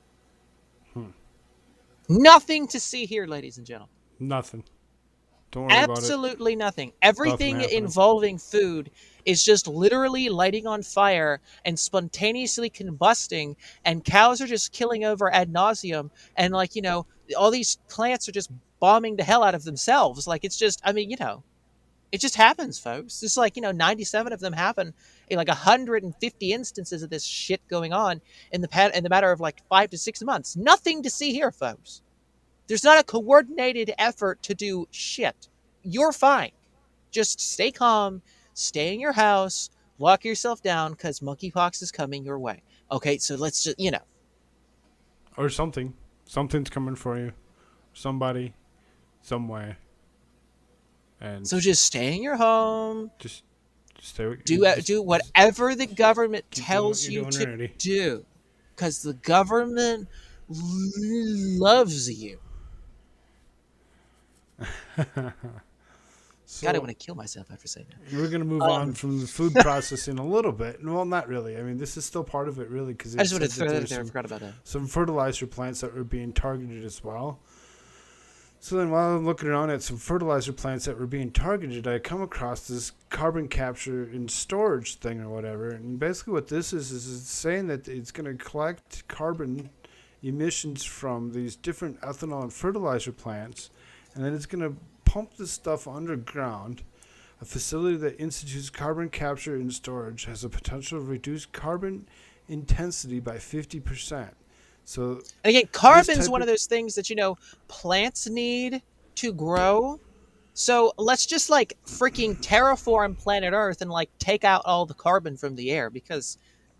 Nothing to see here, ladies and gentlemen. Nothing. Don't worry about it. Absolutely nothing. Everything Nothing happening. involving food is just literally lighting on fire and spontaneously combusting, and cows are just killing over ad nauseum, and all these plants are just bombing the hell out of themselves. Like, it's just, it just happens, folks. It's 97 of them happen in 150 instances of this shit going on in the matter of 5 to 6 months. Nothing to see here, folks. There's not a coordinated effort to do shit. You're fine. Just stay calm, stay in your house, lock yourself down, because monkeypox is coming your way. Okay, so let's just, Or something. Something's coming for you. Somebody. Somewhere. And so just stay in your home. Just stay with do whatever the government tells you to nerdy. do, because the government loves you. God, I want to kill myself after saying that. We're going to move on from the food processing a little bit. Well, not really. I mean, this is still part of it, really, because I just wanted to throw that out there. I forgot about that. Some fertilizer plants that were being targeted as well. So then while I'm looking around at some fertilizer plants that were being targeted, I come across this carbon capture and storage thing or whatever. And basically what this is it's saying that it's going to collect carbon emissions from these different ethanol and fertilizer plants, and then it's going to pump this stuff underground. A facility that institutes carbon capture and storage has a potential to reduce carbon intensity by 50%. So, and again, carbon's one of those things that, plants need to grow. So let's just freaking terraform planet Earth and take out all the carbon from the air, because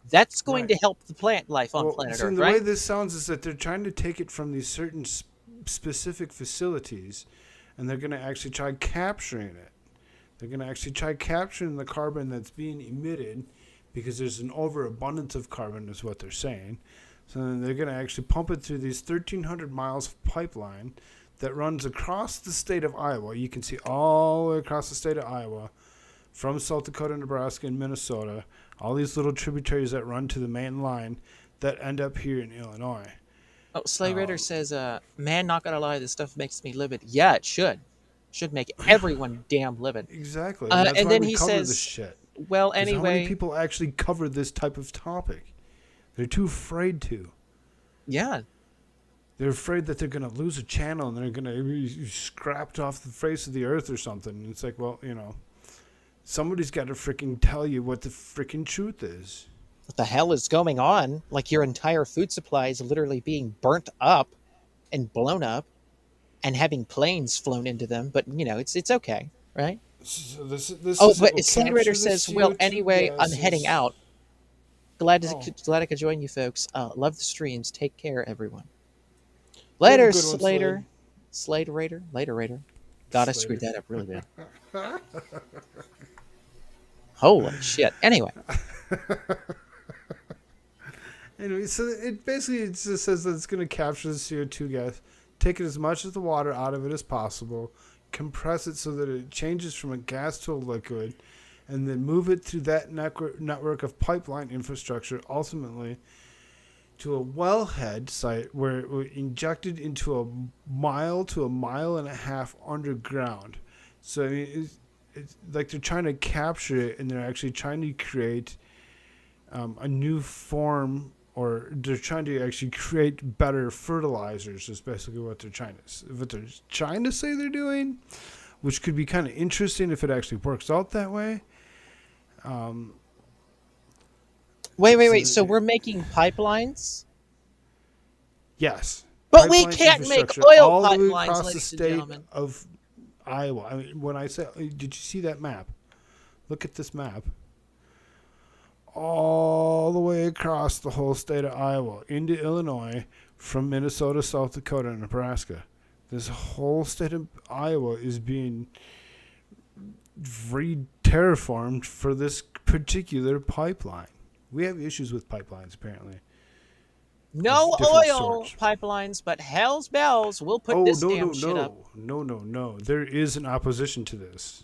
that's going to help the plant life on planet Earth, the right? way this sounds is that they're trying to take it from these certain specific facilities, and they're going to actually try capturing it. They're going to actually try capturing the carbon that's being emitted, because there's an overabundance of carbon is what they're saying. So then they're going to actually pump it through these 1,300 miles of pipeline that runs across the state of Iowa. You can see all the way across the state of Iowa, from South Dakota, Nebraska, and Minnesota, all these little tributaries that run to the main line that end up here in Illinois. Oh, Slay Ritter says, man, not going to lie, this stuff makes me livid. Yeah, it should. Should make everyone damn livid. Exactly. And that's and why then we he cover says, this shit. well, 'Cause anyway. how many people actually cover this type of topic? They're too afraid to. Yeah. They're afraid that they're going to lose a channel and they're going to be scrapped off the face of the earth or something. And it's like, well, somebody's got to freaking tell you what the freaking truth is. What the hell is going on? Like your entire food supply is literally being burnt up and blown up and having planes flown into them. But, it's okay, right? So this but Slade Raider says, well, anyway, I'm heading out. Glad I could join you folks. Love the streams. Take care, everyone. Later, Slater. Slade Raider. Later, Raider. God, I screwed that up really bad. Holy shit. Anyway. Anyway, so it just says that it's going to capture the CO2 gas, take as much of the water out of it as possible, compress it so that it changes from a gas to a liquid, and then move it through that network of pipeline infrastructure, ultimately to a wellhead site where it was injected into a mile to a mile and a half underground. So I mean, it's like they're trying to capture it, and they're actually trying to create a new form, or they're trying to actually create better fertilizers. Is basically what they're trying to say they're doing, which could be kind of interesting if it actually works out that way. Wait. So we're making pipelines? Yes. But we can't make oil all the way pipelines, across the ladies and state gentlemen. of Iowa. I mean, when I say, did you see that map? Look at this map. All the way across the whole state of Iowa into Illinois, from Minnesota, South Dakota, and Nebraska. This whole state of Iowa is being re-terraformed for this particular pipeline. We have issues with pipelines, apparently. No oil pipelines, but hell's bells. We'll put this damn shit up. No. There is an opposition to this.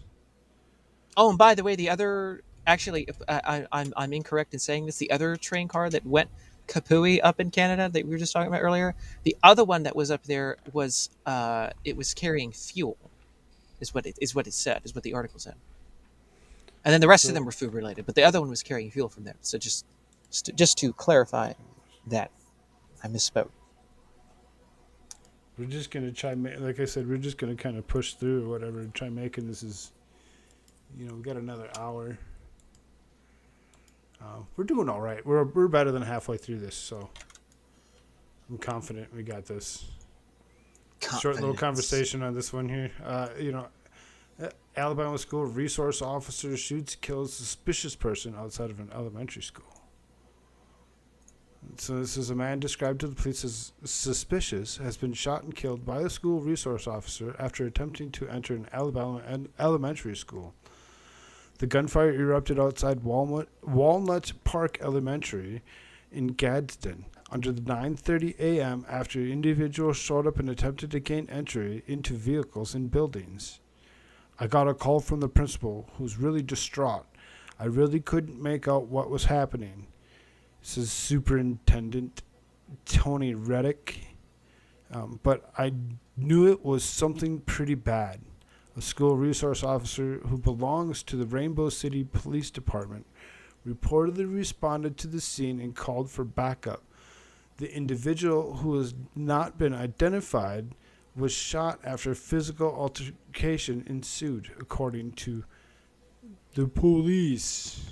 Oh, and by the way, the other... Actually, I'm incorrect in saying this. The other train car that went kapooey up in Canada that we were just talking about earlier, the other one that was up there was it was carrying fuel, is what it said, is what the article said. And then the rest of them were food related, but the other one was carrying fuel from there. So just to clarify that, I misspoke. We're just gonna try, like I said, we're just gonna kind of push through or whatever, try making this as, we got another hour. We're doing all right. We're better than halfway through this, so I'm confident we got this. Short little conversation on this one here. Alabama school resource officer shoots, kills suspicious person outside of an elementary school. So this is a man described to the police as suspicious, has been shot and killed by a school resource officer after attempting to enter an Alabama elementary school. The gunfire erupted outside Walnut Park Elementary in Gadsden under the 9:30 a.m. after individuals showed up and attempted to gain entry into vehicles and buildings. I got a call from the principal, who's really distraught. I really couldn't make out what was happening, says Superintendent Tony Reddick. But I knew it was something pretty bad. A school resource officer who belongs to the Rainbow City Police Department reportedly responded to the scene and called for backup. The individual, who has not been identified, was shot after physical altercation ensued, according to the police.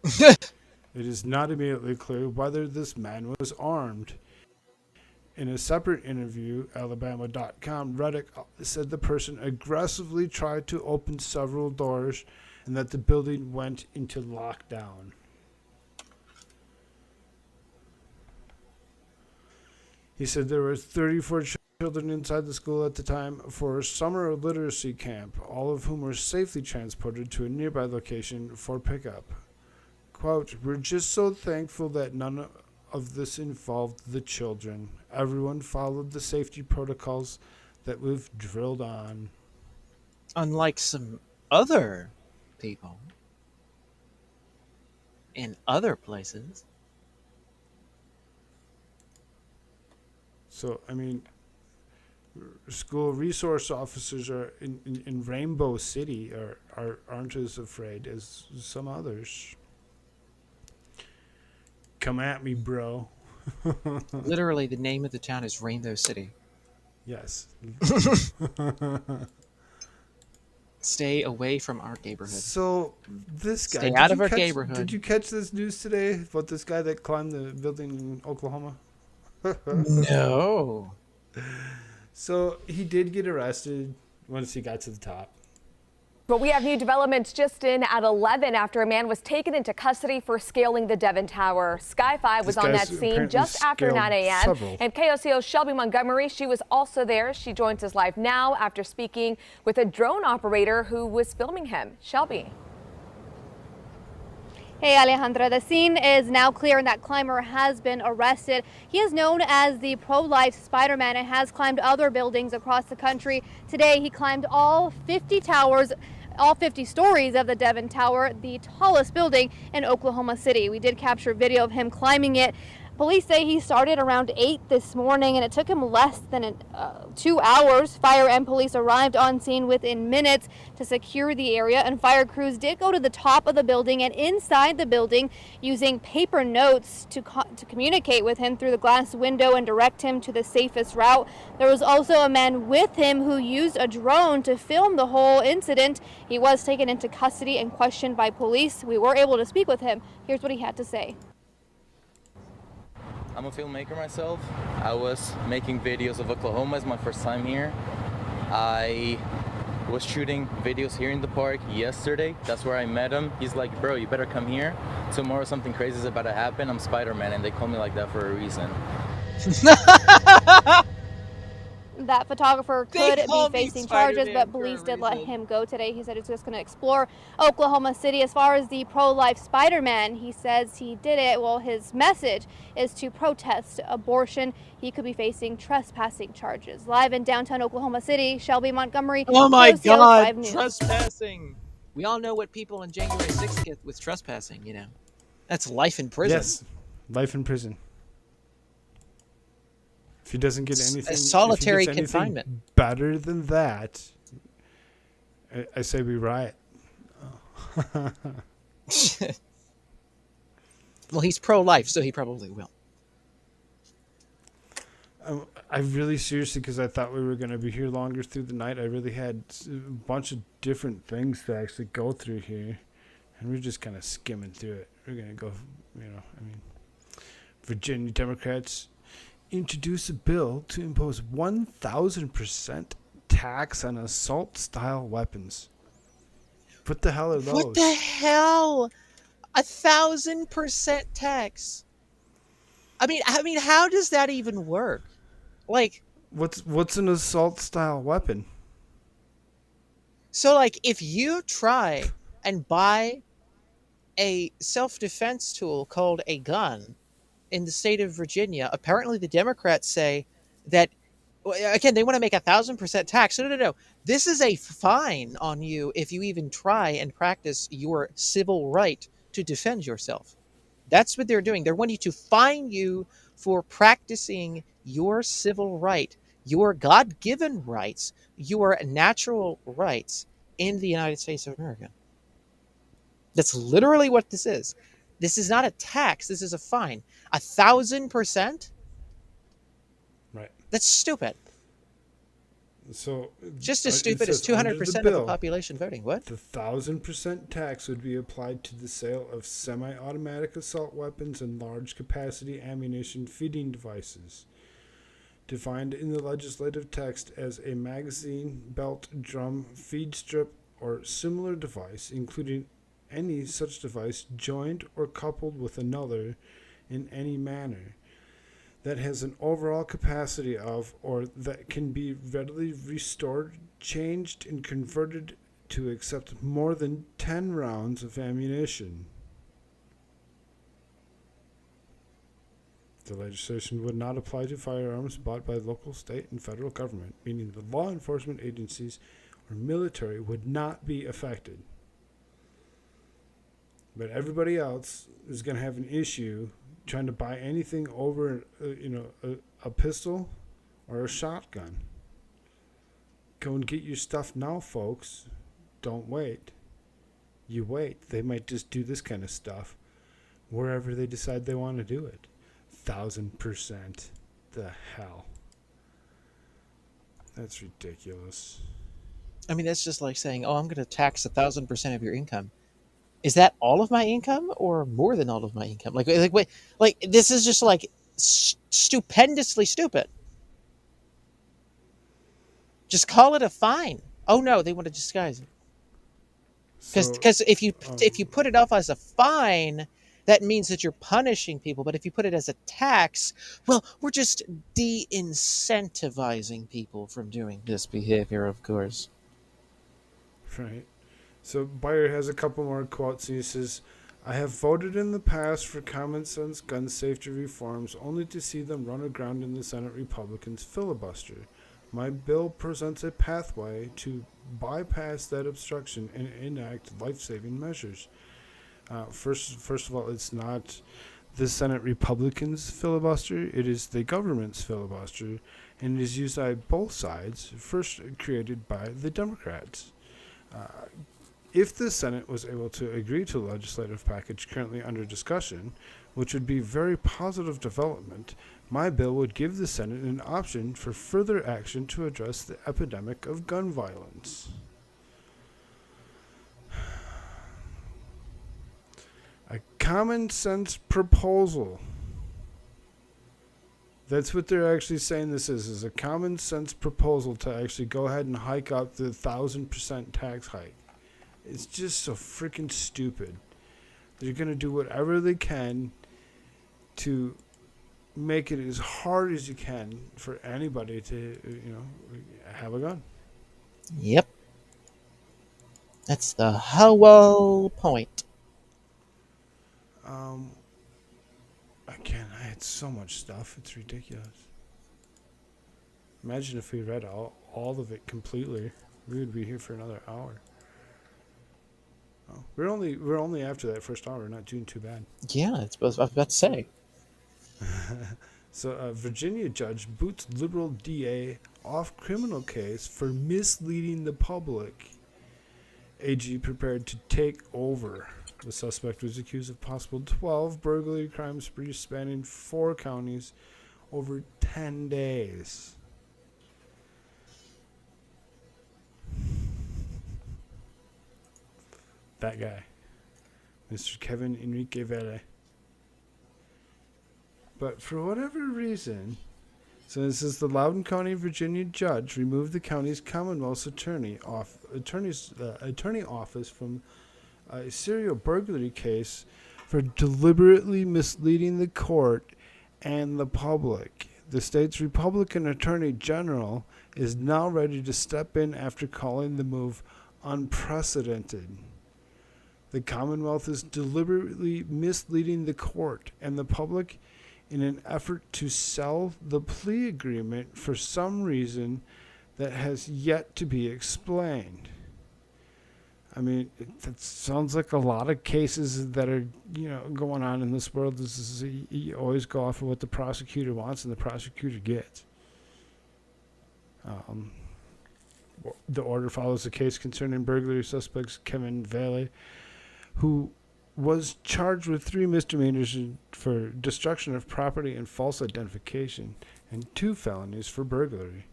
It is not immediately clear whether this man was armed. In a separate interview, Alabama.com, Reddick said the person aggressively tried to open several doors and that the building went into lockdown. He said there were 34 children inside the school at the time for a summer literacy camp, all of whom were safely transported to a nearby location for pickup. Quote, "We're just so thankful that none of this involved the children. Everyone followed the safety protocols that we've drilled on." Unlike some other people in other places. So, I mean, school resource officers are in Rainbow City aren't as afraid as some others. Come at me, bro. Literally, the name of the town is Rainbow City. Yes. Stay away from our neighborhood. So this guy, Stay out of our neighborhood. Did you catch this news today about this guy that climbed the building in Oklahoma? No. So he did get arrested once he got to the top. But we have new developments just in at 11 after a man was taken into custody for scaling the Devon Tower. Sky 5 was on that scene just after 9 a.m. several. And KOCO's Shelby Montgomery, she was also there. She joins us live now after speaking with a drone operator who was filming him. Shelby. Hey Alejandra, the scene is now clear and that climber has been arrested. He is known as the pro-life Spider-Man and has climbed other buildings across the country. Today he climbed all 50 towers, all 50 stories of the Devon Tower, the tallest building in Oklahoma City. We did capture video of him climbing it. Police say he started around 8 this morning and it took him less than 2 hours. Fire and police arrived on scene within minutes to secure the area, and fire crews did go to the top of the building and inside the building using paper notes to communicate with him through the glass window and direct him to the safest route. There was also a man with him who used a drone to film the whole incident. He was taken into custody and questioned by police. We were able to speak with him. Here's what he had to say. I'm a filmmaker myself. I was making videos of Oklahoma. It's my first time here. I was shooting videos here in the park yesterday. That's where I met him. He's like, bro, you better come here. Tomorrow something crazy is about to happen. I'm Spider-Man, and they call me like that for a reason. That photographer could be facing charges, but police did let him go today. He said he's just going to explore Oklahoma City. As far as the pro-life Spider-Man, he says he did it. Well, his message is to protest abortion. He could be facing trespassing charges. Live in downtown Oklahoma City, Shelby Montgomery. Oh my KOCO God, 5 News. trespassing. We all know what people on January 6th get with trespassing, you know. That's life in prison. Yes, life in prison. If he doesn't get anything, solitary if he gets anything confinement. better than that, I say we riot. Oh. Well, he's pro-life, so he probably will. I really seriously, because I thought we were going to be here longer through the night, I really had a bunch of different things to actually go through here, and we're just kind of skimming through it. We're going to go, Virginia Democrats introduce a bill to impose 1,000% tax on assault-style weapons. What the hell are those? What the hell? 1,000% tax. I mean, how does that even work? Like, what's an assault-style weapon? So, like, if you try and buy a self-defense tool called a gun in the state of Virginia, apparently the Democrats say that, again, they want to make 1,000% tax. No. This is a fine on you if you even try and practice your civil right to defend yourself. That's what they're doing. They're wanting to fine you for practicing your civil right, your God-given rights, your natural rights in the United States of America. That's literally what this is. This is not a tax. This is a fine. 1,000%? Right. That's stupid. So just as stupid as 200% of the population voting. What? The 1,000% tax would be applied to the sale of semi-automatic assault weapons and large-capacity ammunition feeding devices, defined in the legislative text as a magazine, belt, drum, feed strip, or similar device, including any such device joined or coupled with another in any manner, that has an overall capacity of, or that can be readily restored, changed, and converted to accept more than 10 rounds of ammunition. The legislation would not apply to firearms bought by local, state, and federal government, meaning the law enforcement agencies or military would not be affected. But everybody else is going to have an issue trying to buy anything over, a pistol or a shotgun. Go and get your stuff now, folks. Don't wait. You wait. They might just do this kind of stuff wherever they decide they want to do it. 1,000%. The hell. That's ridiculous. I mean, that's just like saying, "Oh, I'm going to tax 1,000% of your income." Is that all of my income, or more than all of my income? Wait, this is just like stupendously stupid. Just call it a fine. Oh no, they want to disguise it. Because if you put it off as a fine, that means that you're punishing people. But if you put it as a tax, well, we're just de-incentivizing people from doing this behavior, of course. Right. So Bayer has a couple more quotes. He says, "I have voted in the past for common sense gun safety reforms only to see them run aground in the Senate Republicans' filibuster. My bill presents a pathway to bypass that obstruction and enact life-saving measures." First of all, it's not the Senate Republicans' filibuster. It is the government's filibuster, and it is used by both sides, first created by the Democrats. If the Senate was able to agree to a legislative package currently under discussion, which would be a very positive development, my bill would give the Senate an option for further action to address the epidemic of gun violence. A common sense proposal. That's what they're actually saying this is a common sense proposal to actually go ahead and hike up the 1,000% tax hike. It's just so freaking stupid. They're going to do whatever they can to make it as hard as you can for anybody to, have a gun. Yep. That's the whole point. Again, I had so much stuff. It's ridiculous. Imagine if we read all of it completely. We would be here for another hour. Oh, we're only after that first hour. We're not doing too bad. Yeah, I was about to say. So, a Virginia judge boots liberal DA off criminal case for misleading the public. AG prepared to take over. The suspect was accused of possible 12 burglary crime sprees spanning 4 counties over 10 days. That guy, Mr. Kevin Enrique Vele. But for whatever reason, so this is the Loudoun County, Virginia judge removed the county's Commonwealth's attorney office from a serial burglary case for deliberately misleading the court and the public. The state's Republican Attorney General is now ready to step in after calling the move unprecedented. The Commonwealth is deliberately misleading the court and the public in an effort to sell the plea agreement for some reason that has yet to be explained. I mean, that sounds like a lot of cases that are, going on in this world. This is you always go off of what the prosecutor wants and the prosecutor gets. The order follows a case concerning burglary suspects Kevin Vele, who was charged with 3 misdemeanors for destruction of property and false identification, and 2 felonies for burglary.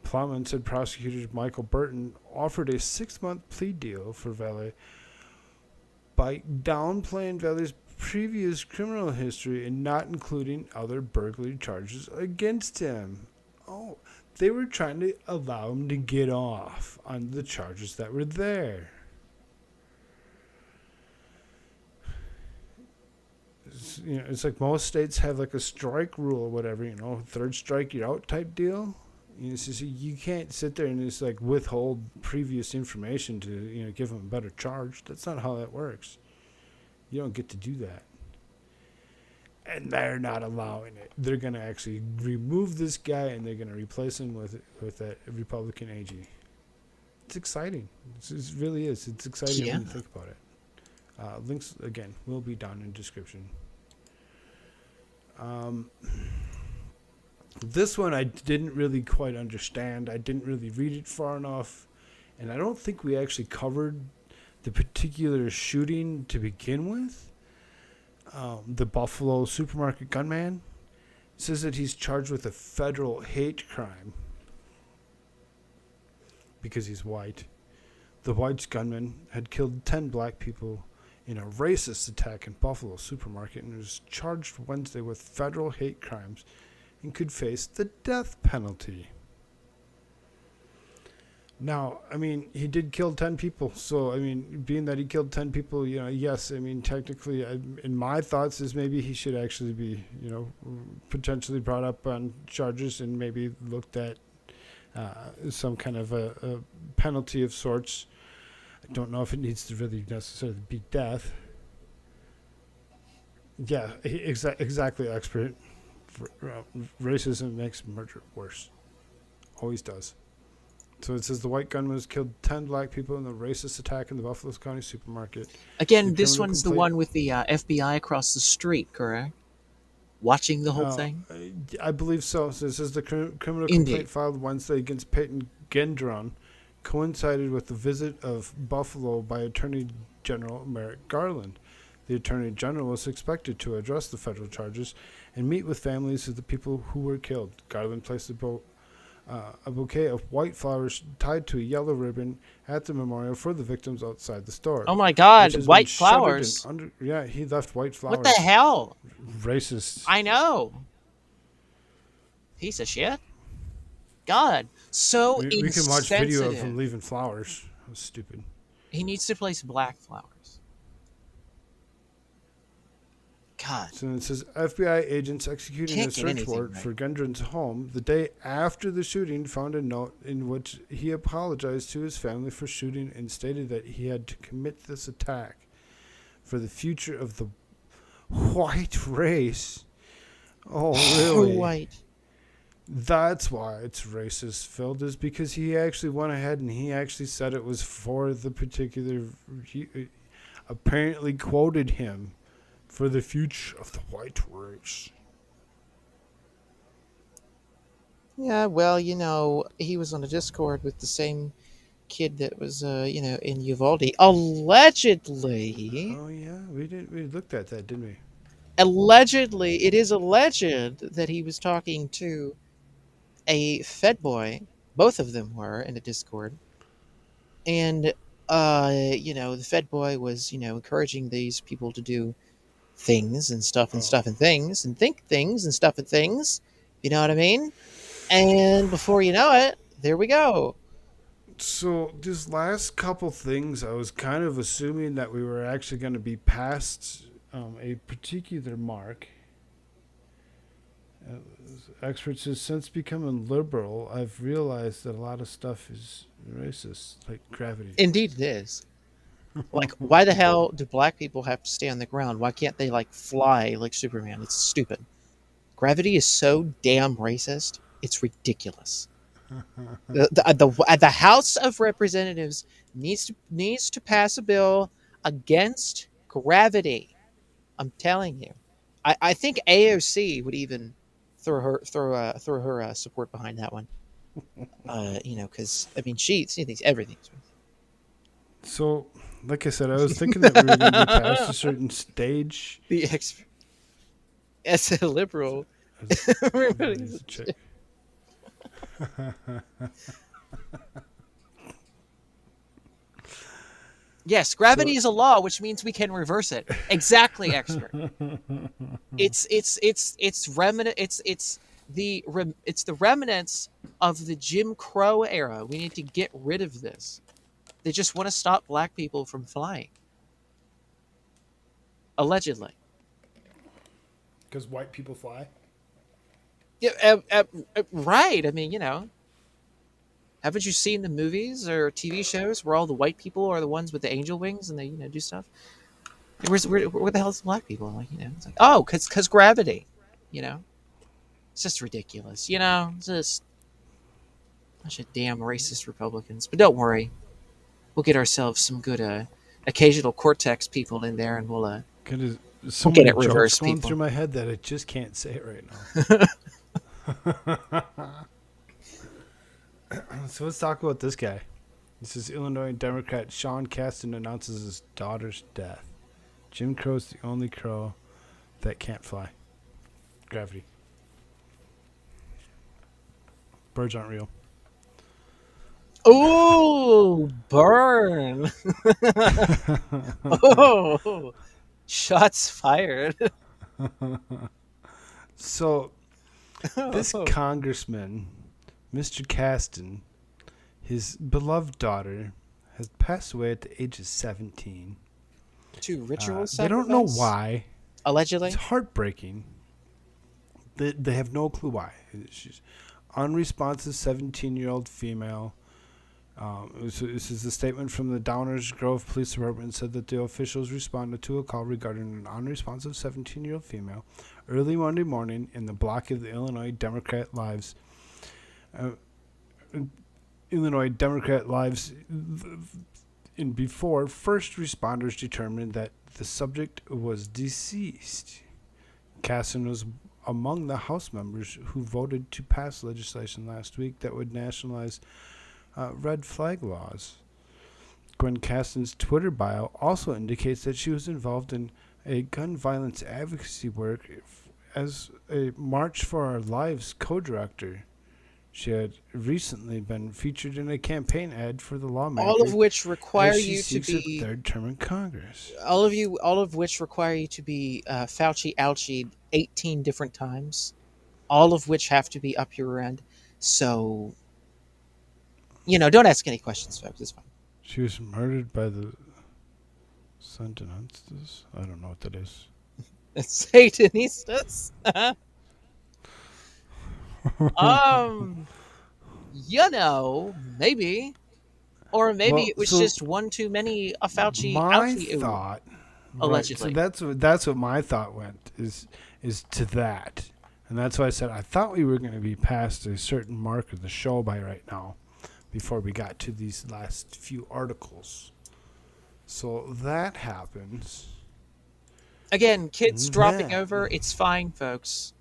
Plowman said prosecutor Michael Burton offered a 6-month plea deal for Vele by downplaying Vele's previous criminal history and not including other burglary charges against him. Oh, they were trying to allow him to get off on the charges that were there. It's like most states have like a strike rule or whatever, 3rd strike you're out type deal. So you can't sit there and just like withhold previous information to give them a better charge. That's not how that works. You don't get to do that. And they're not allowing it. They're going to actually remove this guy and they're going to replace him with that Republican AG. It's exciting. It really is. It's exciting when you think about it. Links again will be down in the description. This one I didn't really quite understand. I didn't really read it far enough. And I don't think we actually covered the particular shooting to begin with. The Buffalo supermarket gunman says that he's charged with a federal hate crime because he's white. The white gunman had killed 10 black people in a racist attack in Buffalo supermarket and was charged Wednesday with federal hate crimes and could face the death penalty. Now, I mean, he did kill 10 people. So, I mean, being that he killed 10 people, yes, I mean, technically, in my thoughts is maybe he should actually be, potentially brought up on charges and maybe looked at some kind of a penalty of sorts. I don't know if it needs to really necessarily be death. Yeah, exactly, expert. Racism makes murder worse. Always does. So it says the white gunman has killed 10 black people in the racist attack in the Buffalo County supermarket. Again, this one's the one with the FBI across the street, correct? Watching the whole thing? I believe so. So it says the criminal complaint filed Wednesday against Peyton Gendron coincided with the visit of Buffalo by Attorney General Merrick Garland. The Attorney General was expected to address the federal charges and meet with families of the people who were killed. Garland placed a bouquet of white flowers tied to a yellow ribbon at the memorial for the victims outside the store. Oh my God, white flowers. Yeah, he left white flowers. What the hell? Racist. I know. Piece of shit. God, so insensitive. We can watch video of him leaving flowers. That's stupid. He needs to place black flowers. God. So it says FBI agents executing a search warrant for Gendron's home the day after the shooting found a note in which he apologized to his family for shooting and stated that he had to commit this attack for the future of the white race. Oh, really? White. That's why it's racist, Phil, is because he actually went ahead and he actually said it was for the particular... He apparently quoted him for the future of the white race. Yeah, well, he was on a Discord with the same kid that was, in Uvalde. Allegedly. Oh, yeah, we looked at that, didn't we? Allegedly, it is alleged that he was talking to a Fed boy. Both of them were in the Discord. And, the Fed boy was, encouraging these people to do things and stuff and stuff and things and think things and stuff and things. You know what I mean? And before you know it, there we go. So this last couple things, I was kind of assuming that we were actually going to be past a particular mark. Experts have since becoming liberal. I've realized that a lot of stuff is racist, like gravity. Indeed it is. Like, why the hell do black people have to stay on the ground? Why can't they, fly like Superman? It's stupid. Gravity is so damn racist. It's ridiculous. The House of Representatives needs to pass a bill against gravity. I'm telling you. I think AOC would even throw her support behind that one. Because she thinks everything's racist. So, like I said, I was thinking that we were going to be past a certain stage. As a liberal, everybody's a chick. Yes, gravity is a law, which means we can reverse it. Exactly, expert. It's the remnants of the Jim Crow era. We need to get rid of this. They just want to stop black people from flying. Allegedly. Because white people fly? Yeah, right. I mean, haven't you seen the movies or TV shows where all the white people are the ones with the angel wings and they, do stuff? Where the hell is the black people? It's like, oh, because gravity, It's just ridiculous, It's just a bunch of damn racist Republicans. But don't worry. We'll get ourselves some good occasional Cortex people in there and we'll get it reversed, going people. through my head that I just can't say it right now. So let's talk about this guy. This is Illinois Democrat Sean Casten announces his daughter's death. Jim Crow's the only crow that can't fly. Gravity. Birds aren't real. Oh, burn. Oh, shots fired. So, this congressman, Mr. Casten, his beloved daughter, has passed away at the age of 17. To ritual sacrifice? They don't know why. Allegedly? It's heartbreaking. They have no clue why. She's unresponsive 17-year-old female. This is a statement from the Downers Grove Police Department. Said that the officials responded to a call regarding an unresponsive 17-year-old female early Monday morning in the block of the Illinois Democrat Lives. And before first responders determined that the subject was deceased. Casten was among the House members who voted to pass legislation last week that would nationalize red flag laws. Gwen Casten's Twitter bio also indicates that she was involved in a gun violence advocacy work as a March for Our Lives co-director. She had recently been featured in a campaign ad for the lawmaker. All of which require you to seeks be a third term in Congress. All of which require you to be Fauci ouchied 18 different times. All of which have to be up your end. So, don't ask any questions, folks. It's fine. She was murdered by the Sandinistas. I don't know what that is. Satanistas? Maybe. Or maybe it was just one too many a Fauci ouchie. Thought, allegedly. Right, so that's what my thought went is to that. And that's why I said I thought we were going to be past a certain mark of the show by right now before we got to these last few articles. So that happens. Again, kids dropping over, it's fine, folks.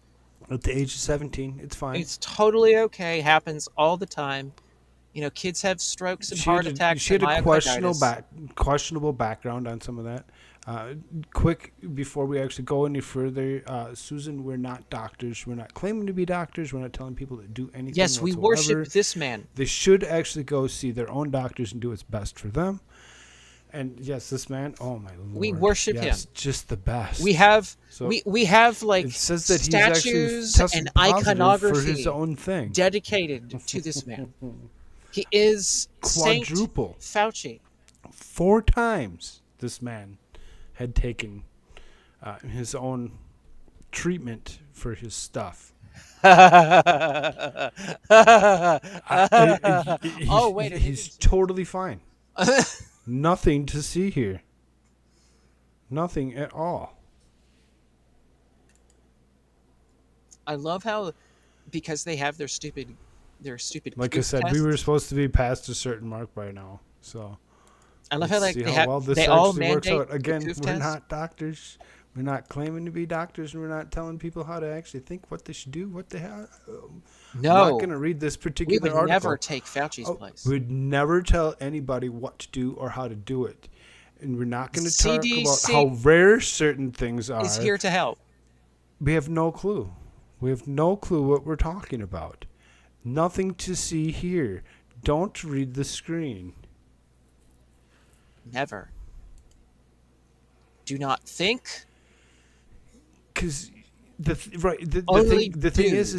At the age of 17, it's fine. It's totally okay. Happens all the time. Kids have strokes and heart attacks. She had and a questionable background on some of that. Quick, before we actually go any further, Susan, we're not doctors. We're not claiming to be doctors. We're not telling people to do anything. Yes, we worship this man. They should actually go see their own doctors and do what's best for them. And yes, this man, oh my lord. We worship him. Just the best. We have so we have like it says that statues and iconography for his own thing dedicated to this man. He is quadruple Saint Fauci. 4 times this man had taken his own treatment for his stuff. He's totally fine. Nothing to see here. Nothing at all. I love how, because they have their stupid. Like I said, we were supposed to be past a certain mark by now, so. I love how they all works mandate out. Again, we're test. Not doctors. We're not claiming to be doctors, and we're not telling people how to actually think what they should do, what they have. No, I'm not going to read this particular article. We would never take Fauci's place. We'd never tell anybody what to do or how to do it, and we're not going to talk about how rare certain things are. Is here to help. We have no clue. We have no clue what we're talking about. Nothing to see here. Don't read the screen. Never. Do not think. Because the thing is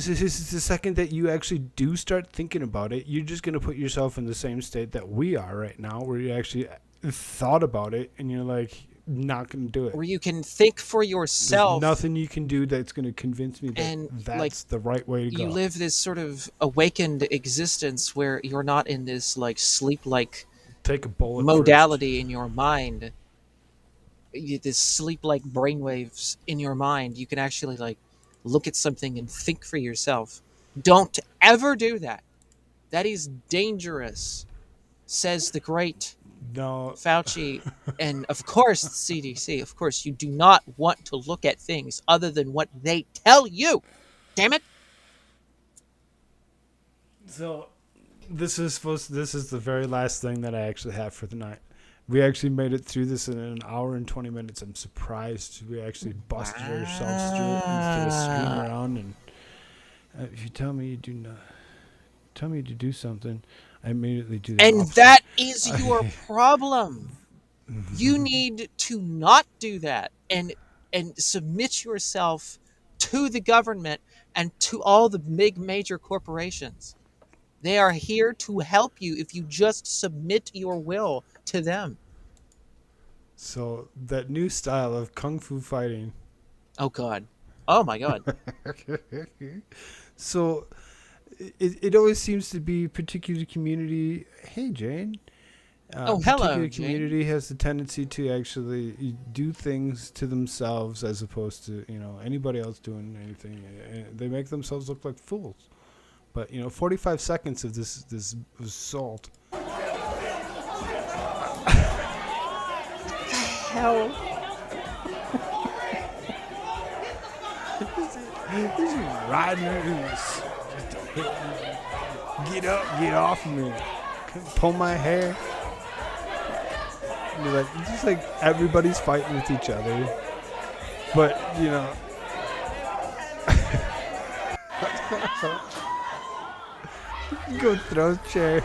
the second that you actually do start thinking about it, you're just going to put yourself in the same state that we are right now, where you actually thought about it and you're like not going to do it. Where you can think for yourself. There's nothing you can do that's going to convince me that that's the right way to go. You live this sort of awakened existence where you're not in this like sleep-like take a bullet modality in your mind. This sleep-like brainwaves in your mind. You can actually like look at something and think for yourself. Don't ever do that. That is dangerous, says the great Fauci, and of course the CDC. Of course, you do not want to look at things other than what they tell you. Damn it! So, this is the very last thing that I actually have for the night. We actually made it through this in an hour and 20 minutes. I'm surprised we actually busted ourselves through it instead of screwing around. And if you tell me to do something, I immediately do that. And opposite. that is your problem. You need to not do that and submit yourself to the government and to all the big major corporations. They are here to help you if you just submit your will to them. So that new style of kung fu fighting. Oh God. Oh my God. So it always seems to be a particular community. Hey, Jane. Hello, particular Jane. community has the tendency to actually do things to themselves as opposed to anybody else doing anything. They make themselves look like fools. But 45 seconds of this assault. Hell. This is riding just get up, get off me, pull my hair. It's just like everybody's fighting with each other, but go throw chair.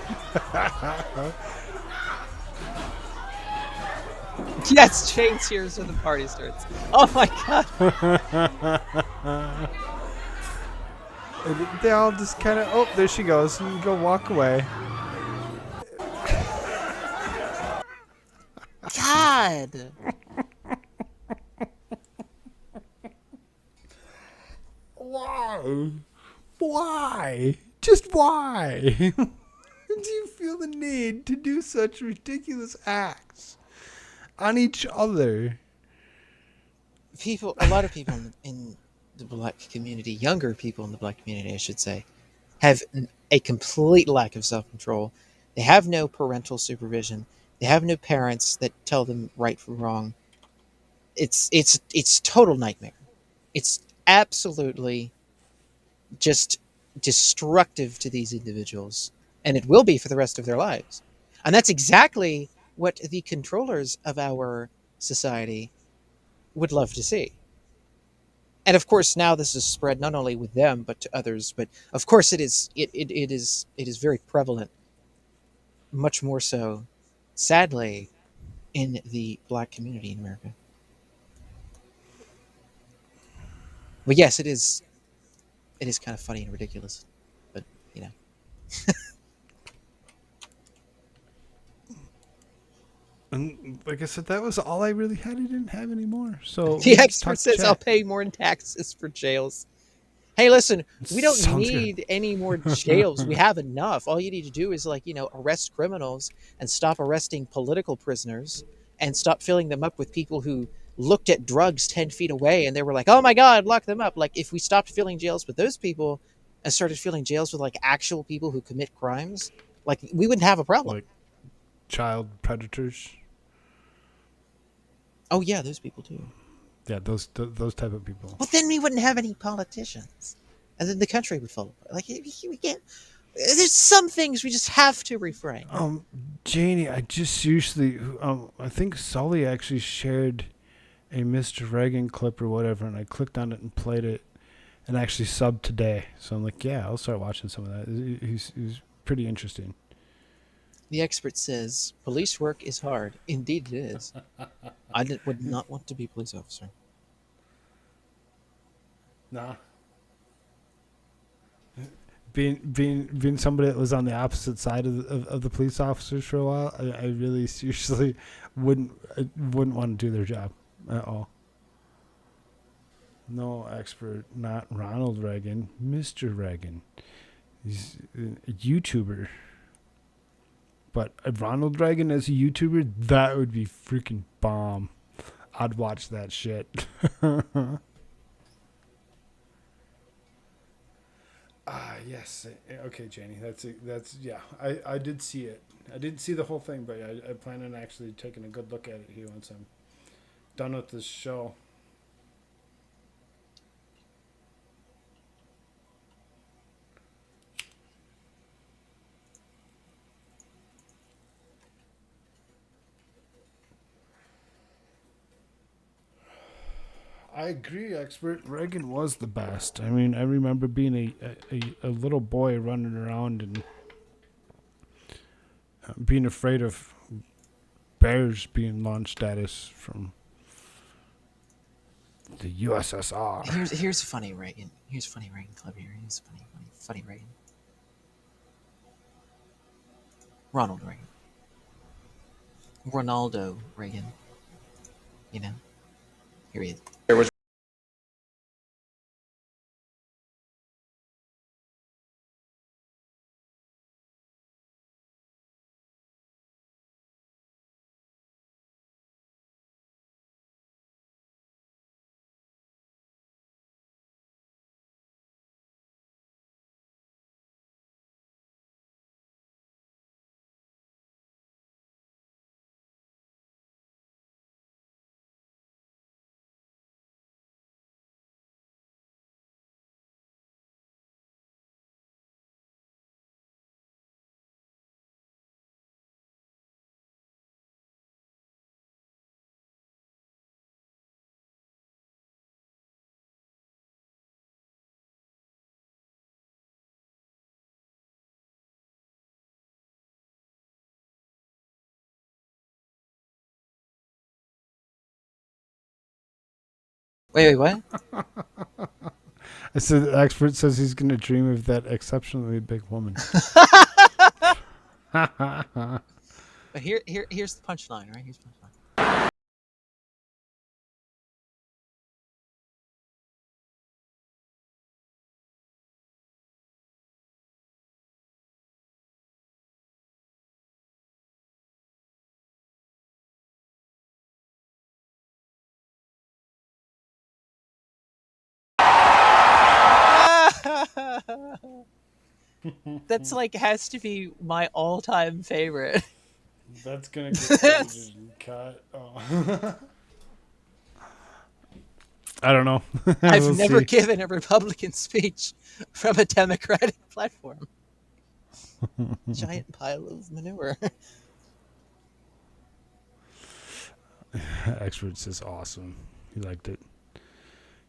Yes, Jane cheers when the party starts. Oh my God. And they all just kind of, oh, there she goes, and go walk away. God. Why? Just why? Do you feel the need to do such ridiculous acts on each other? A lot of people in the black community, younger people in the black community, I should say, have a complete lack of self-control. They have no parental supervision. They have no parents that tell them right from wrong. It's total nightmare. It's absolutely just destructive to these individuals, and it will be for the rest of their lives. And that's exactly what the controllers of our society would love to see. And of course, now this is spread not only with them but to others. But of course, it is very prevalent, much more so, sadly, in the black community in America. But yes, it is kind of funny and ridiculous, but And like I said, that was all I really had. I didn't have any more. So the expert says I'll pay more in taxes for jails. Hey, listen, we don't need any more jails. We have enough. All you need to do is arrest criminals and stop arresting political prisoners and stop filling them up with people who looked at drugs 10 feet away and they were like, oh my God, lock them up. Like if we stopped filling jails with those people and started filling jails with actual people who commit crimes, we wouldn't have a problem. Like child predators. Oh yeah, those people too. Yeah, those type of people. But then we wouldn't have any politicians, and then the country would fall apart. We can't. There's some things we just have to refrain. Janie, I just seriously, I think Sully actually shared a Mr. Reagan clip or whatever, and I clicked on it and played it, and actually subbed today. So I'm like, yeah, I'll start watching some of that. He's pretty interesting. The expert says police work is hard. Indeed, it is. I would not want to be a police officer. Nah. Being somebody that was on the opposite side of the police officers for a while, I really seriously wouldn't want to do their job at all. No expert, not Ronald Reagan, Mr. Reagan. He's a YouTuber. But Ronald Reagan as a YouTuber, that would be freaking bomb. I'd watch that shit. Yes. Okay, Janie. That's yeah. I did see it. I didn't see the whole thing, but I plan on actually taking a good look at it here once I'm done with this show. I agree, expert. Reagan was the best. I mean, I remember being a little boy running around and being afraid of bears being launched at us from the USSR. Here's funny Reagan. Here's funny Reagan clip here. Here's funny Reagan. Ronald Reagan. Ronaldo Reagan. You know? Here he is. There was Wait, what? I said the expert says he's going to dream of that exceptionally big woman. But here's the punchline, right? Here's the punchline. That's like has to be my all-time favorite. That's gonna get cut. Oh. I don't know. I've We'll never see. given a Republican speech from a Democratic platform. Giant pile of manure. Expert says awesome. He liked it.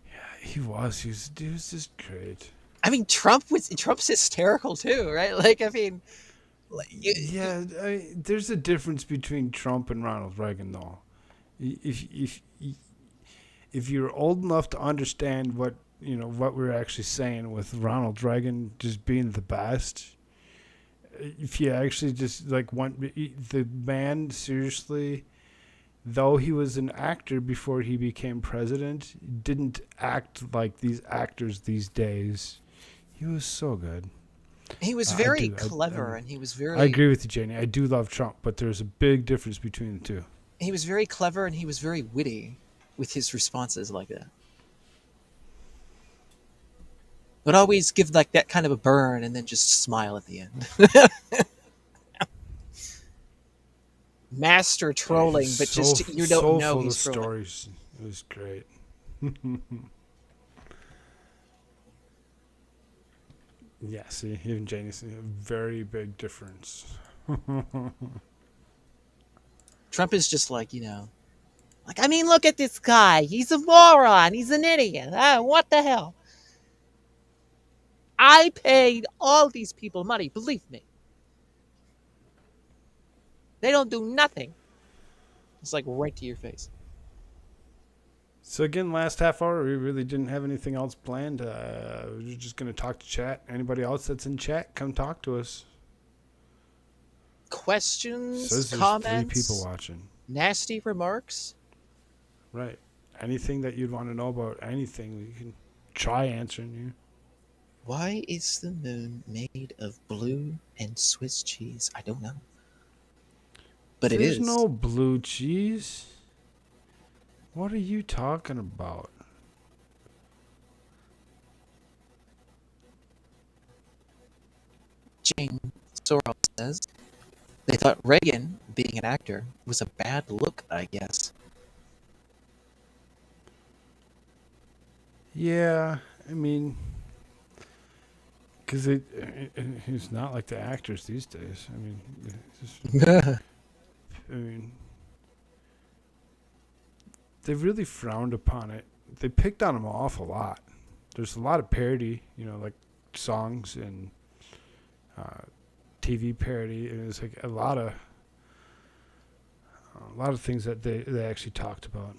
Yeah, he was. He was just great. I mean, Trump's hysterical too, right? Like, I mean, yeah. There's a difference between Trump and Ronald Reagan, though. If you're old enough to understand what we're actually saying with Ronald Reagan just being the best, if you actually just want the man seriously, though he was an actor before he became president, didn't act like these actors these days. He was so good. He was very clever, and he was very... I agree with you, Janie. I do love Trump, but there's a big difference between the two. He was very clever, and he was very witty with his responses like that. But always give like that kind of a burn, and then just smile at the end. Master trolling, but just you don't know he's trolling. Stories. It was great. Yeah, see, even Janie see a very big difference. Trump is just like, I mean, look at this guy. He's a moron. He's an idiot. What the hell? I paid all these people money, believe me. They don't do nothing. It's like right to your face. So again, last half hour, we really didn't have anything else planned. We're just going to talk to chat. Anybody else that's in chat, come talk to us. Questions, Says comments, 3 people watching. Nasty remarks. Right. Anything that you'd want to know about anything, we can try answering you. Why is the moon made of blue and Swiss cheese? I don't know. But There's it is. no blue cheese. What are you talking about? Jane Sorrell says, they thought Reagan, being an actor, was a bad look, I guess. Yeah, I mean, because he's not like the actors these days. I mean, they really frowned upon it they picked on him an awful lot. There's a lot of parody, like songs and TV parody, and it's like a lot of things that they actually talked about.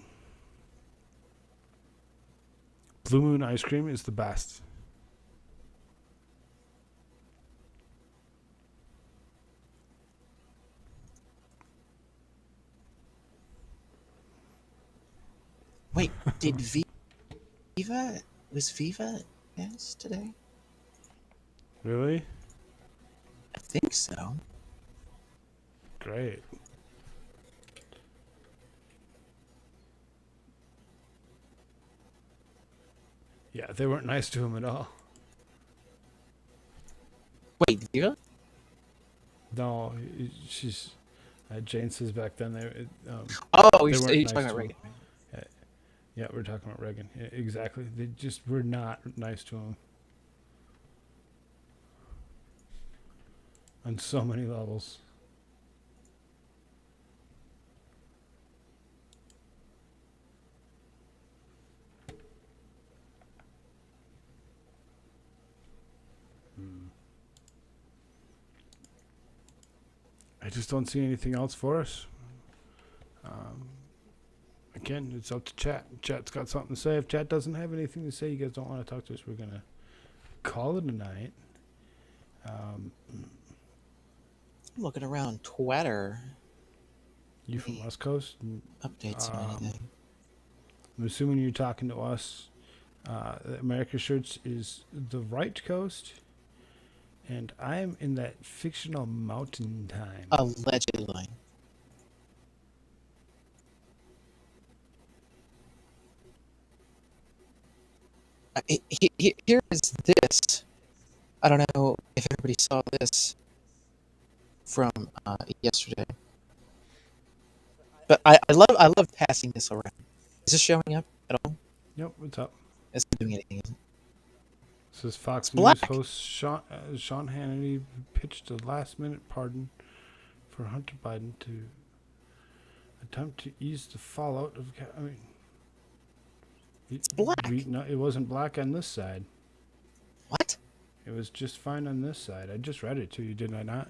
Blue Moon ice cream is the best. Wait, did Viva yes today? Really? I think so. Great. Yeah, they weren't nice to him at all. Wait, Diva? No, she's. Jane says back then they. You're talking about Reagan. Yeah, we're talking about Reagan. Yeah, exactly. They just were not nice to him. On so many levels. I just don't see anything else for us. Again, it's up to chat. Chat's got something to say. If chat doesn't have anything to say, you guys don't want to talk to us, we're going to call it a night. I'm looking around Twitter. You from West Coast? Updates on anything. I'm assuming you're talking to us. AmericaShirts is the right coast, and I'm in that fictional mountain time. Allegedly. Here is this. I don't know if everybody saw this from yesterday, but I love passing this around. Is this showing up at all? Yep, what's up? It's not doing anything. This is Fox It's News black. host Sean Hannity pitched a last-minute pardon for Hunter Biden to attempt to ease the fallout of. It's black. No, it wasn't black on this side. What? It was just fine on this side. I just read it to you, didn't I not?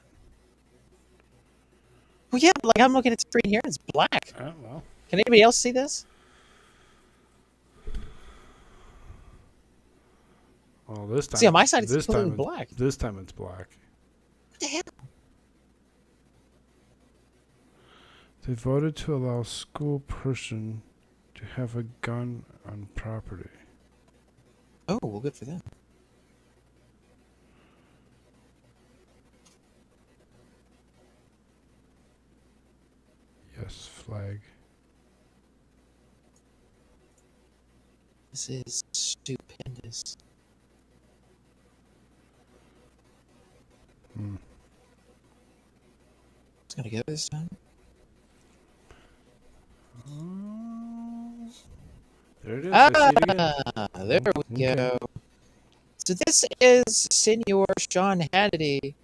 Well, yeah, like I'm looking at the screen here, it's black. Oh, well. Can anybody else see this? Well, this time. See, on my side, it's this completely time black. This time it's black. What the hell? They voted to allow a school person to have a gun on property. Oh, well, good for them. Yes, flag. This is stupendous. It's gonna go this time. There it is. I see it again. There we go. So this is Senor Sean Hannity.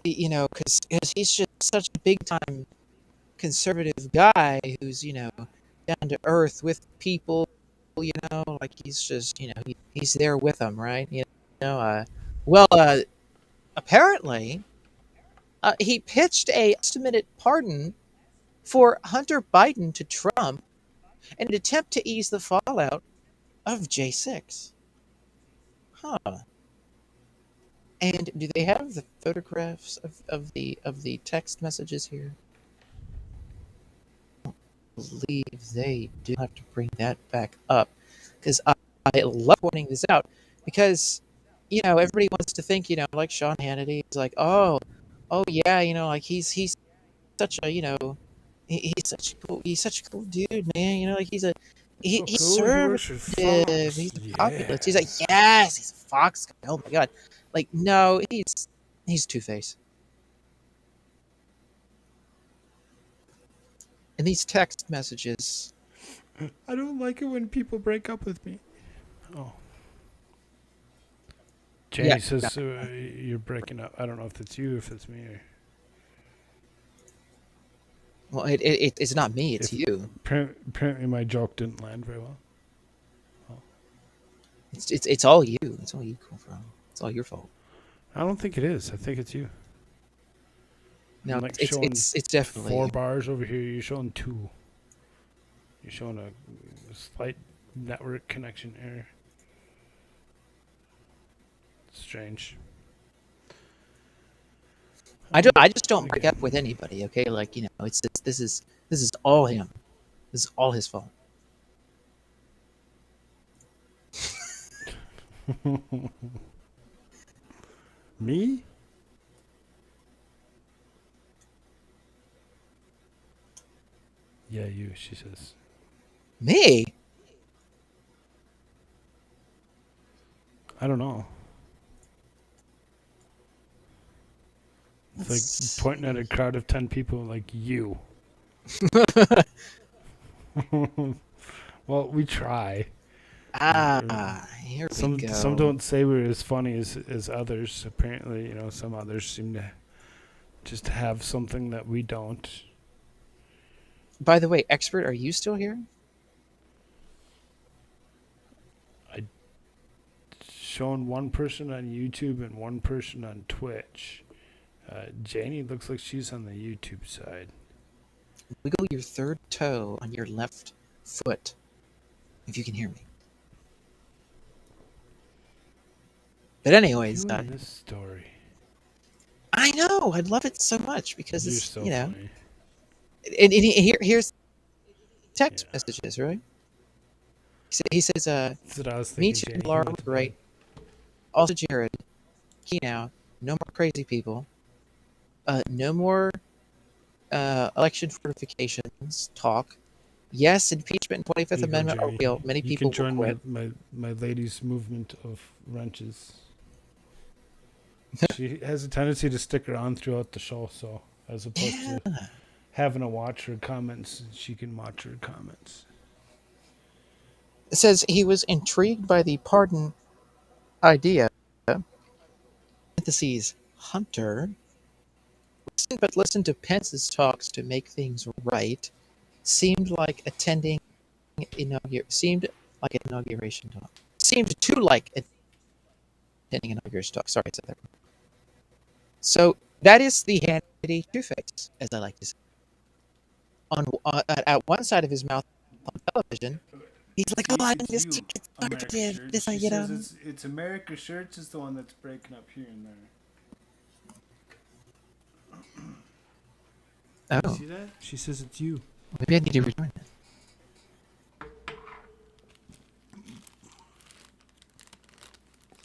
Because he's just such a big-time conservative guy who's, down to earth with people, like he's just, he's there with them, right? Apparently, he pitched a last-minute pardon for Hunter Biden to Trump in an attempt to ease the fallout of J6. Huh. And do they have the photographs of the text messages here? I don't believe they do. Have to bring that back up because I love pointing this out because everybody wants to think like Sean Hannity is like oh yeah like he's such a he's such a cool dude, man. Like he's Cool. conservative. He's a populist. He's like, yes, he's a Fox guy. Oh my god. Like, no, he's Two-Face. And these text messages. I don't like it when people break up with me. Oh. Jay says you're breaking up. I don't know if it's you, if it's me. Well, it's not me. It's you. Apparently, my joke didn't land very well. It's all you. It's all you, Koolfrogg. It's all your fault. I don't think it is. I think it's you. No, I'm like it's definitely 4 you. bars over here. You're showing 2. You're showing a slight network connection error. Strange. I just don't break up with anybody. Okay, like it's this is all him. This is all his fault. Me? Yeah, you, she says. Me? I don't know. It's like pointing at a crowd of 10 people like you. Well, we try. Here some, we go. Some don't say we're as funny as others. Apparently, some others seem to just have something that we don't. By the way, Expert, are you still here? Showing one person on YouTube and one person on Twitch. Janie looks like she's on the YouTube side. Wiggle your third toe on your left foot, if you can hear me. But anyways, you and this story. I know. I love it so much because You're it's so funny. And here's text messages, right? He says, That's what I was thinking, me too, Janie. Laura, great. Also, Jared, no more crazy people. No more election fortifications talk. Yes, impeachment and 25th Amendment are real. Many people can will join quit. my lady's movement of wrenches. She has a tendency to stick around throughout the show, so as opposed to having to watch her comments, she can watch her comments. It says he was intrigued by the pardon idea. Parentheses, Hunter. But listen to Pence's talks to make things right. Seemed like attending inauguration talk. Seemed to like attending inauguration talk. Sorry, I said that wrong. So that is the Hannity Two-Face, as I like to say. At one side of his mouth on television, he's like, "Oh, I'm just conservative." This, She says it's AmericaShirts is the one that's breaking up here and there. Oh. You see that? She says it's you. Maybe I need to rejoin that.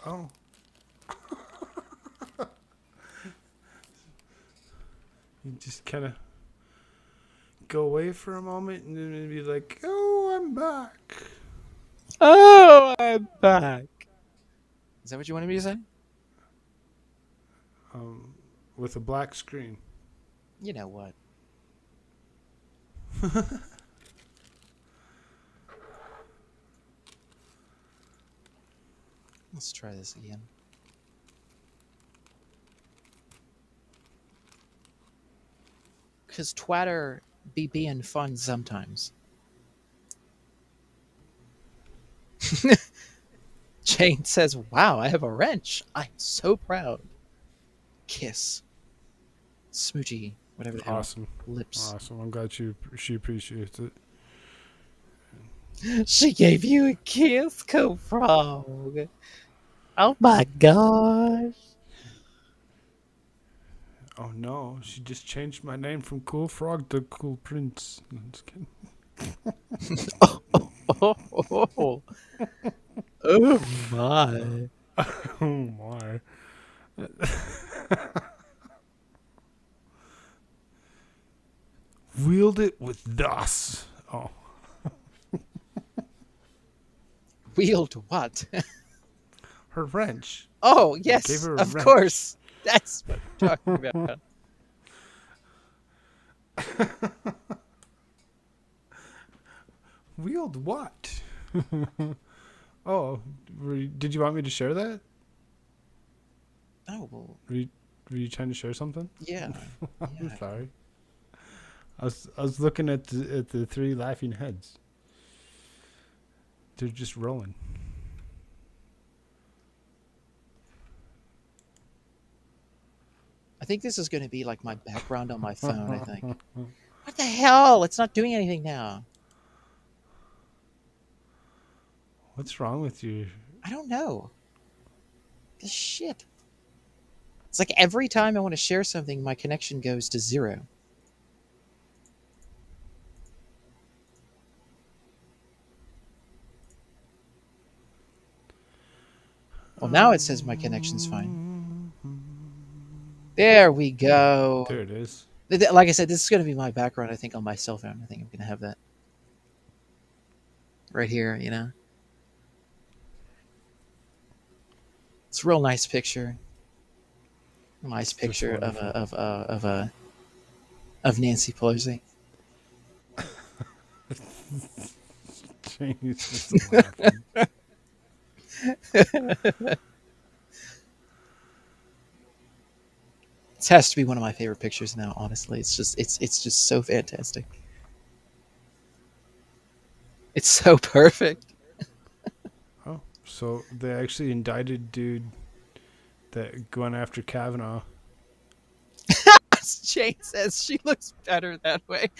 Oh. You just kind of go away for a moment and then be like, "Oh, I'm back." Oh, I'm back. Is that what you wanted me to say? With a black screen. You know what? Let's try this again. Because Twitter be being fun sometimes. Jane says, "Wow, I have a wrench. I'm so proud." Kiss. Smoochy. Whatever the hell. Awesome. Lips. Awesome. I'm glad she appreciates it. She gave you a kiss, Koolfrogg. Oh my gosh. Oh no, she just changed my name from Koolfrogg to Cool Prince. No, I'm just kidding. Oh my. Oh my. Wield it with DOS. Oh. Wield what? Her wrench. Oh, I yes, gave her a of wrench. course. That's what I'm talking about. Wield what? Oh, did you want me to share that? Oh, well. Were you trying to share something? Yeah. I'm sorry. I was looking at the 3 laughing heads. They're just rolling. I think this is going to be like my background on my phone, I think. What the hell? It's not doing anything now. What's wrong with you? I don't know. This shit. It's like every time I want to share something, my connection goes to 0. Well, now it says my connection's fine. There we go. There it is. Like I said, this is going to be my background, I think, on my cell phone. I think I'm going to have that right here, you know? It's a real nice picture. Nice picture of Nancy Pelosi. This has to be one of my favorite pictures now, honestly. It's just so fantastic. It's so perfect. Oh, so they actually indicted dude that going after Kavanaugh. Jane says she looks better that way.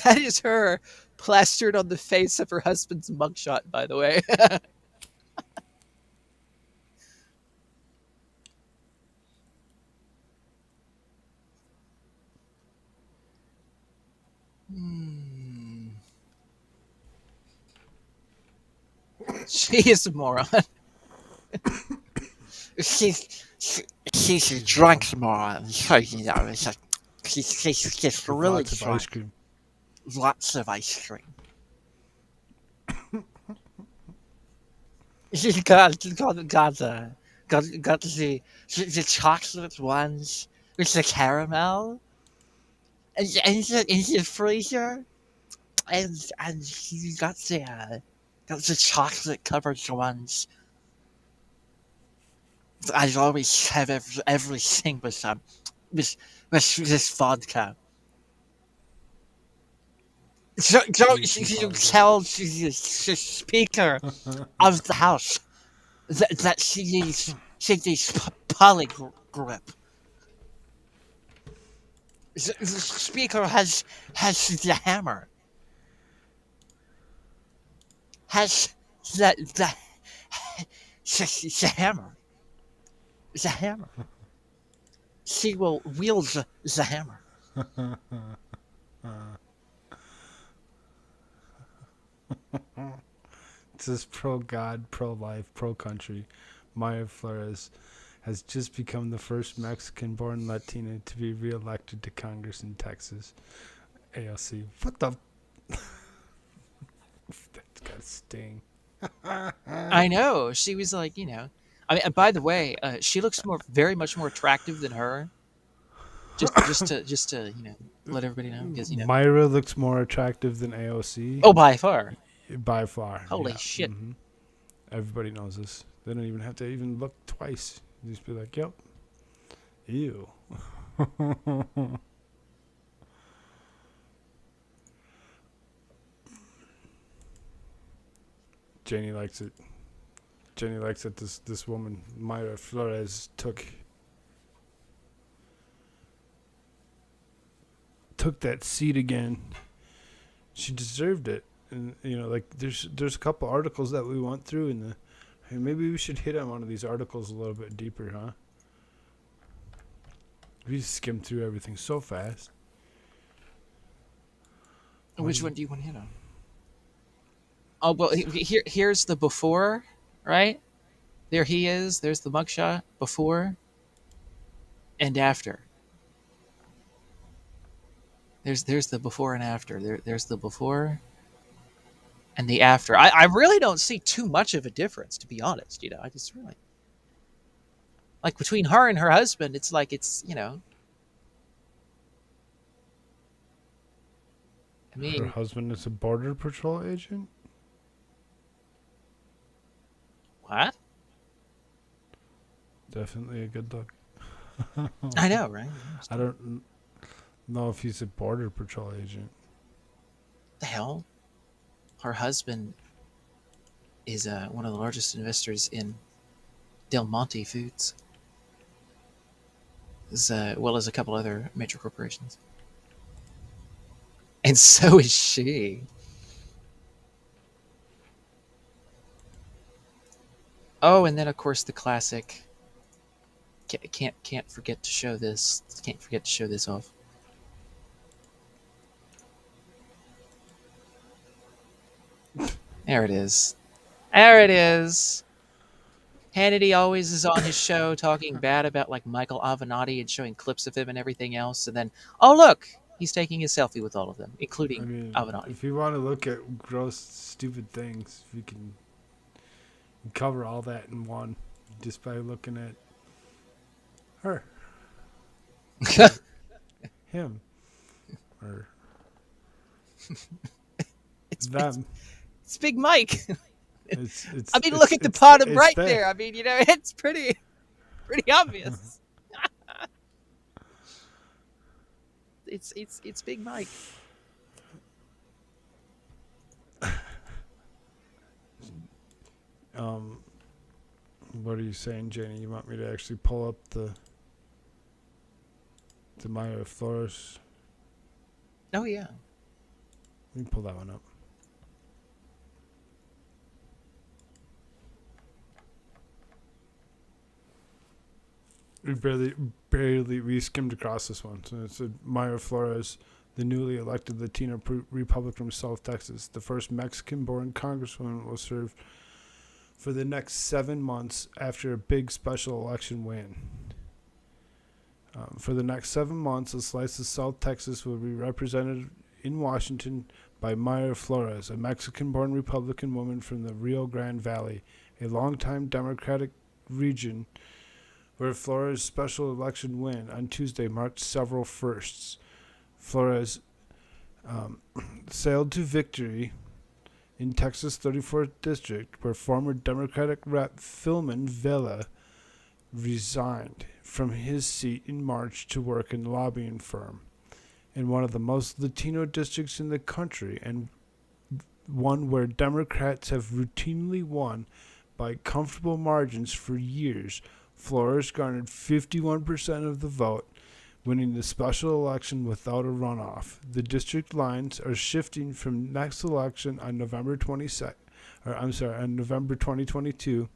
That is her plastered on the face of her husband's mugshot, by the way. She is a moron. She's a drunk moron. So, you know, it's like, she's really Lots of drunk. ice cream. Lots of ice cream. She's got the chocolate ones with the caramel, and in the freezer, and she got the chocolate covered ones. I always have everything with this vodka. So you tell the Speaker of the House that she needs polygrip. The Speaker has the hammer. Has the hammer. The hammer. She will wield the hammer. It says pro-God, pro-life, pro-country. Mayra Flores has just become the first Mexican-born Latina to be re-elected to Congress in Texas. AOC. What the... That's got to sting. I know. She was like, you know... I mean, by the way, she looks very much more attractive than her. Just to you know, let everybody know, because you know. Mayra looks more attractive than AOC. Oh, by far. By far. Holy yeah. shit! Mm-hmm. Everybody knows this. They don't even have to even look twice. You just be like, "Yep, ew." Janie likes it. Jenny likes that this woman, Mayra Flores, took that seat again. She deserved it. And you know, like there's a couple articles that we went through and hey, maybe we should hit on one of these articles a little bit deeper, huh? We just skimmed through everything so fast. Which one do you want to hit on? Oh, well, here's the before, right? There he is. There's the mugshot before and after. There's the before and after. There's the before and the after. I really don't see too much of a difference, to be honest. You know, I just really like between her and her husband. It's like you know. I mean, her husband is a border patrol agent. What? Definitely a good look. I know, right? I don't know if he's a border patrol agent. the hell? Her husband is one of the largest investors in Del Monte Foods, as well as a couple other major corporations. And so is she. Oh, and then of course the classic. Can't forget to show this. Can't forget to show this off. There it is. There it is. Hannity always is on his show talking bad about like Michael Avenatti and showing clips of him and everything else, and then oh look, he's taking a selfie with all of them, including Avenatti. If you want to look at gross, stupid things, we can cover all that in one just by looking at her, him, or them. It's Big Mike. It's, I mean, look at the bottom right there. there. I mean, you know, it's pretty obvious. It's Big Mike. What are you saying, Jenny? You want me to actually pull up the Mayra Flores? Oh yeah. Let me pull that one up. We barely skimmed across this one. So it's Mayra Flores, the newly elected Latino Republican from South Texas. The first Mexican-born congresswoman will serve for the next 7 months after a big special election win. For the next 7 months, a slice of South Texas will be represented in Washington by Mayra Flores, a Mexican-born Republican woman from the Rio Grande Valley, a longtime Democratic region where Flores' special election win on Tuesday marked several firsts. Flores sailed to victory in Texas' 34th district, where former Democratic Rep. Philman Vela resigned from his seat in March to work in a lobbying firm in one of the most Latino districts in the country, and one where Democrats have routinely won by comfortable margins for years. Flores garnered 51% of the vote, winning the special election without a runoff. The district lines are shifting from next election on November 2022,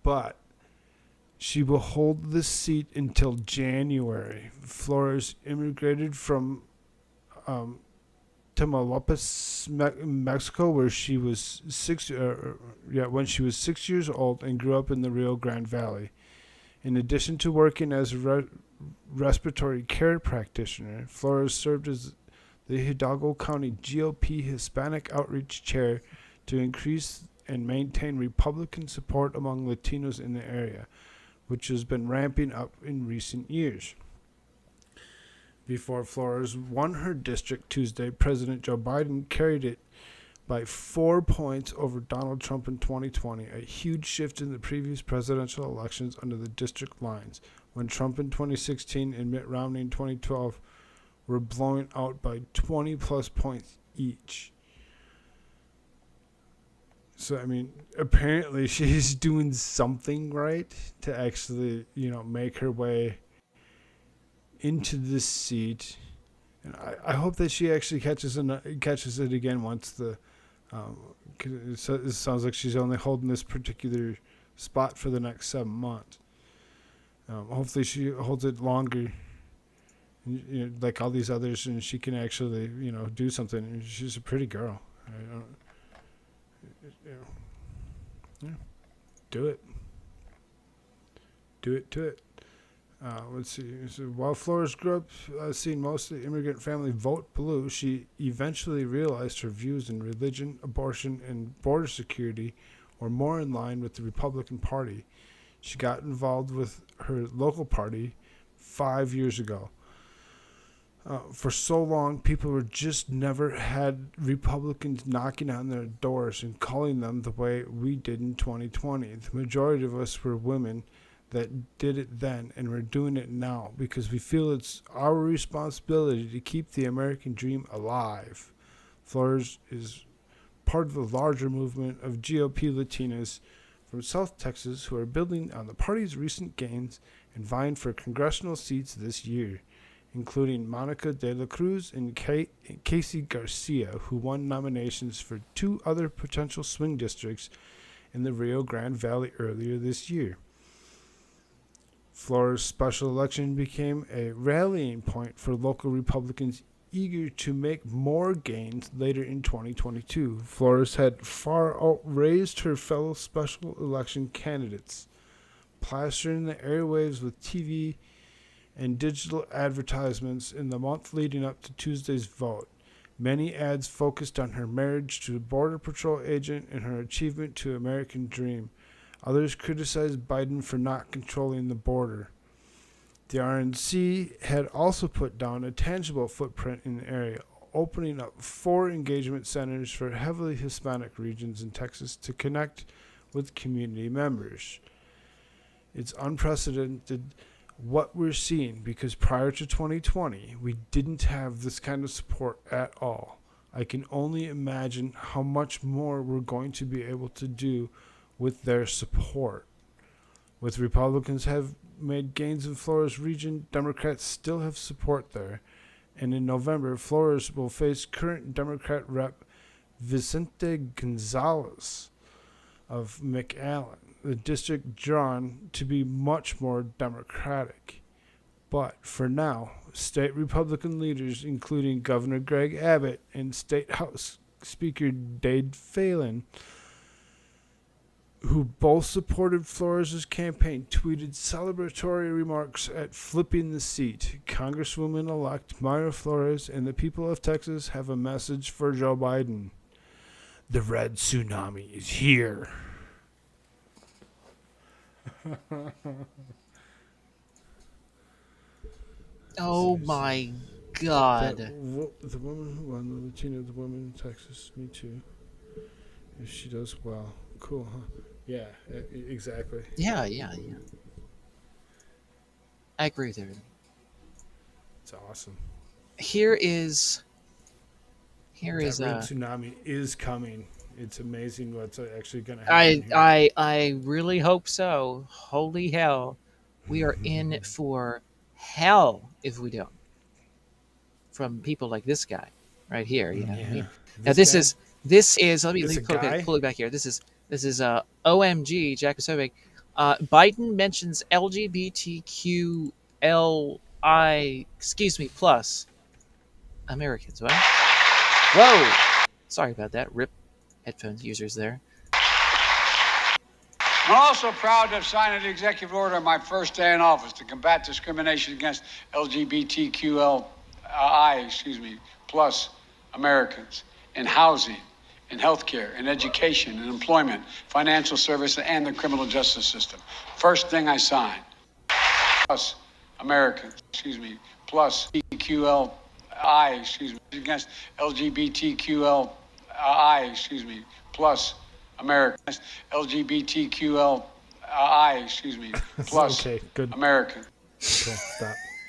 but she will hold this seat until January. Flores immigrated from Tamaulipas, Mexico, where she was when she was 6 years old, and grew up in the Rio Grande Valley. In addition to working as a respiratory care practitioner, Flores served as the Hidalgo County GOP Hispanic Outreach Chair to increase and maintain Republican support among Latinos in the area, which has been ramping up in recent years. Before Flores won her district Tuesday, President Joe Biden carried it by 4 points over Donald Trump in 2020, a huge shift in the previous presidential elections under the district lines, when Trump in 2016 and Mitt Romney in 2012 were blown out by 20-plus points each. So, I mean, apparently she's doing something right to actually, make her way into this seat. And I hope that she actually catches it again once the... it sounds like she's only holding this particular spot for the next 7 months. Hopefully she holds it longer, like all these others, and she can actually, do something. She's a pretty girl. Do it. Do it to it. Let's see. So while Flores grew up seeing mostly immigrant family vote blue, she eventually realized her views in religion, abortion, and border security were more in line with the Republican Party. She got involved with her local party 5 years ago. For so long, people were just never had Republicans knocking on their doors and calling them the way we did in 2020. The majority of us were women that did it then, and we're doing it now because we feel it's our responsibility to keep the American dream alive. Flores is part of the larger movement of GOP Latinas from South Texas who are building on the party's recent gains and vying for congressional seats this year, including Monica de la Cruz and Casey Garcia, who won nominations for 2 other potential swing districts in the Rio Grande Valley earlier this year. Flores' special election became a rallying point for local Republicans eager to make more gains later in 2022. Flores had far outraised her fellow special election candidates, plastering the airwaves with TV and digital advertisements in the month leading up to Tuesday's vote. Many ads focused on her marriage to a Border Patrol agent and her achievement to American Dream. Others criticized Biden for not controlling the border. The RNC had also put down a tangible footprint in the area, opening up 4 engagement centers for heavily Hispanic regions in Texas to connect with community members. It's unprecedented what we're seeing because prior to 2020, we didn't have this kind of support at all. I can only imagine how much more we're going to be able to do with their support. With Republicans have made gains in Flores region, Democrats still have support there. And in November, Flores will face current Democrat Rep. Vicente Gonzalez of McAllen, the district drawn to be much more Democratic. But for now, state Republican leaders, including Governor Greg Abbott and State House Speaker Dade Phelan, who both supported Flores' campaign, tweeted celebratory remarks at flipping the seat. Congresswoman-elect Mayra Flores and the people of Texas have a message for Joe Biden. The red tsunami is here. Oh my God. The woman who won, the Latina, the woman in Texas, me too. If she does well. Cool, huh? Yeah, exactly. Yeah. I agree with everything. It's awesome. Here is that red tsunami is coming. It's amazing what's actually going to happen. I really hope so. Holy hell. We are in for hell if we don't. From people like this guy right here, you know. Yeah. Now this is let me pull it back here. This is OMG Jack Kosovic. Biden mentions LGBTQLI plus Americans. What? Whoa! Sorry about that. Rip headphones users there. I'm also proud to have signed an executive order on my first day in office to combat discrimination against LGBTQLI plus Americans in housing, in healthcare, in education, in employment, financial services, and the criminal justice system. First thing I signed. Plus Americans, plus QLI, against LGBTQLI, plus Americans, LGBTQLI, plus okay, good. American. Cool.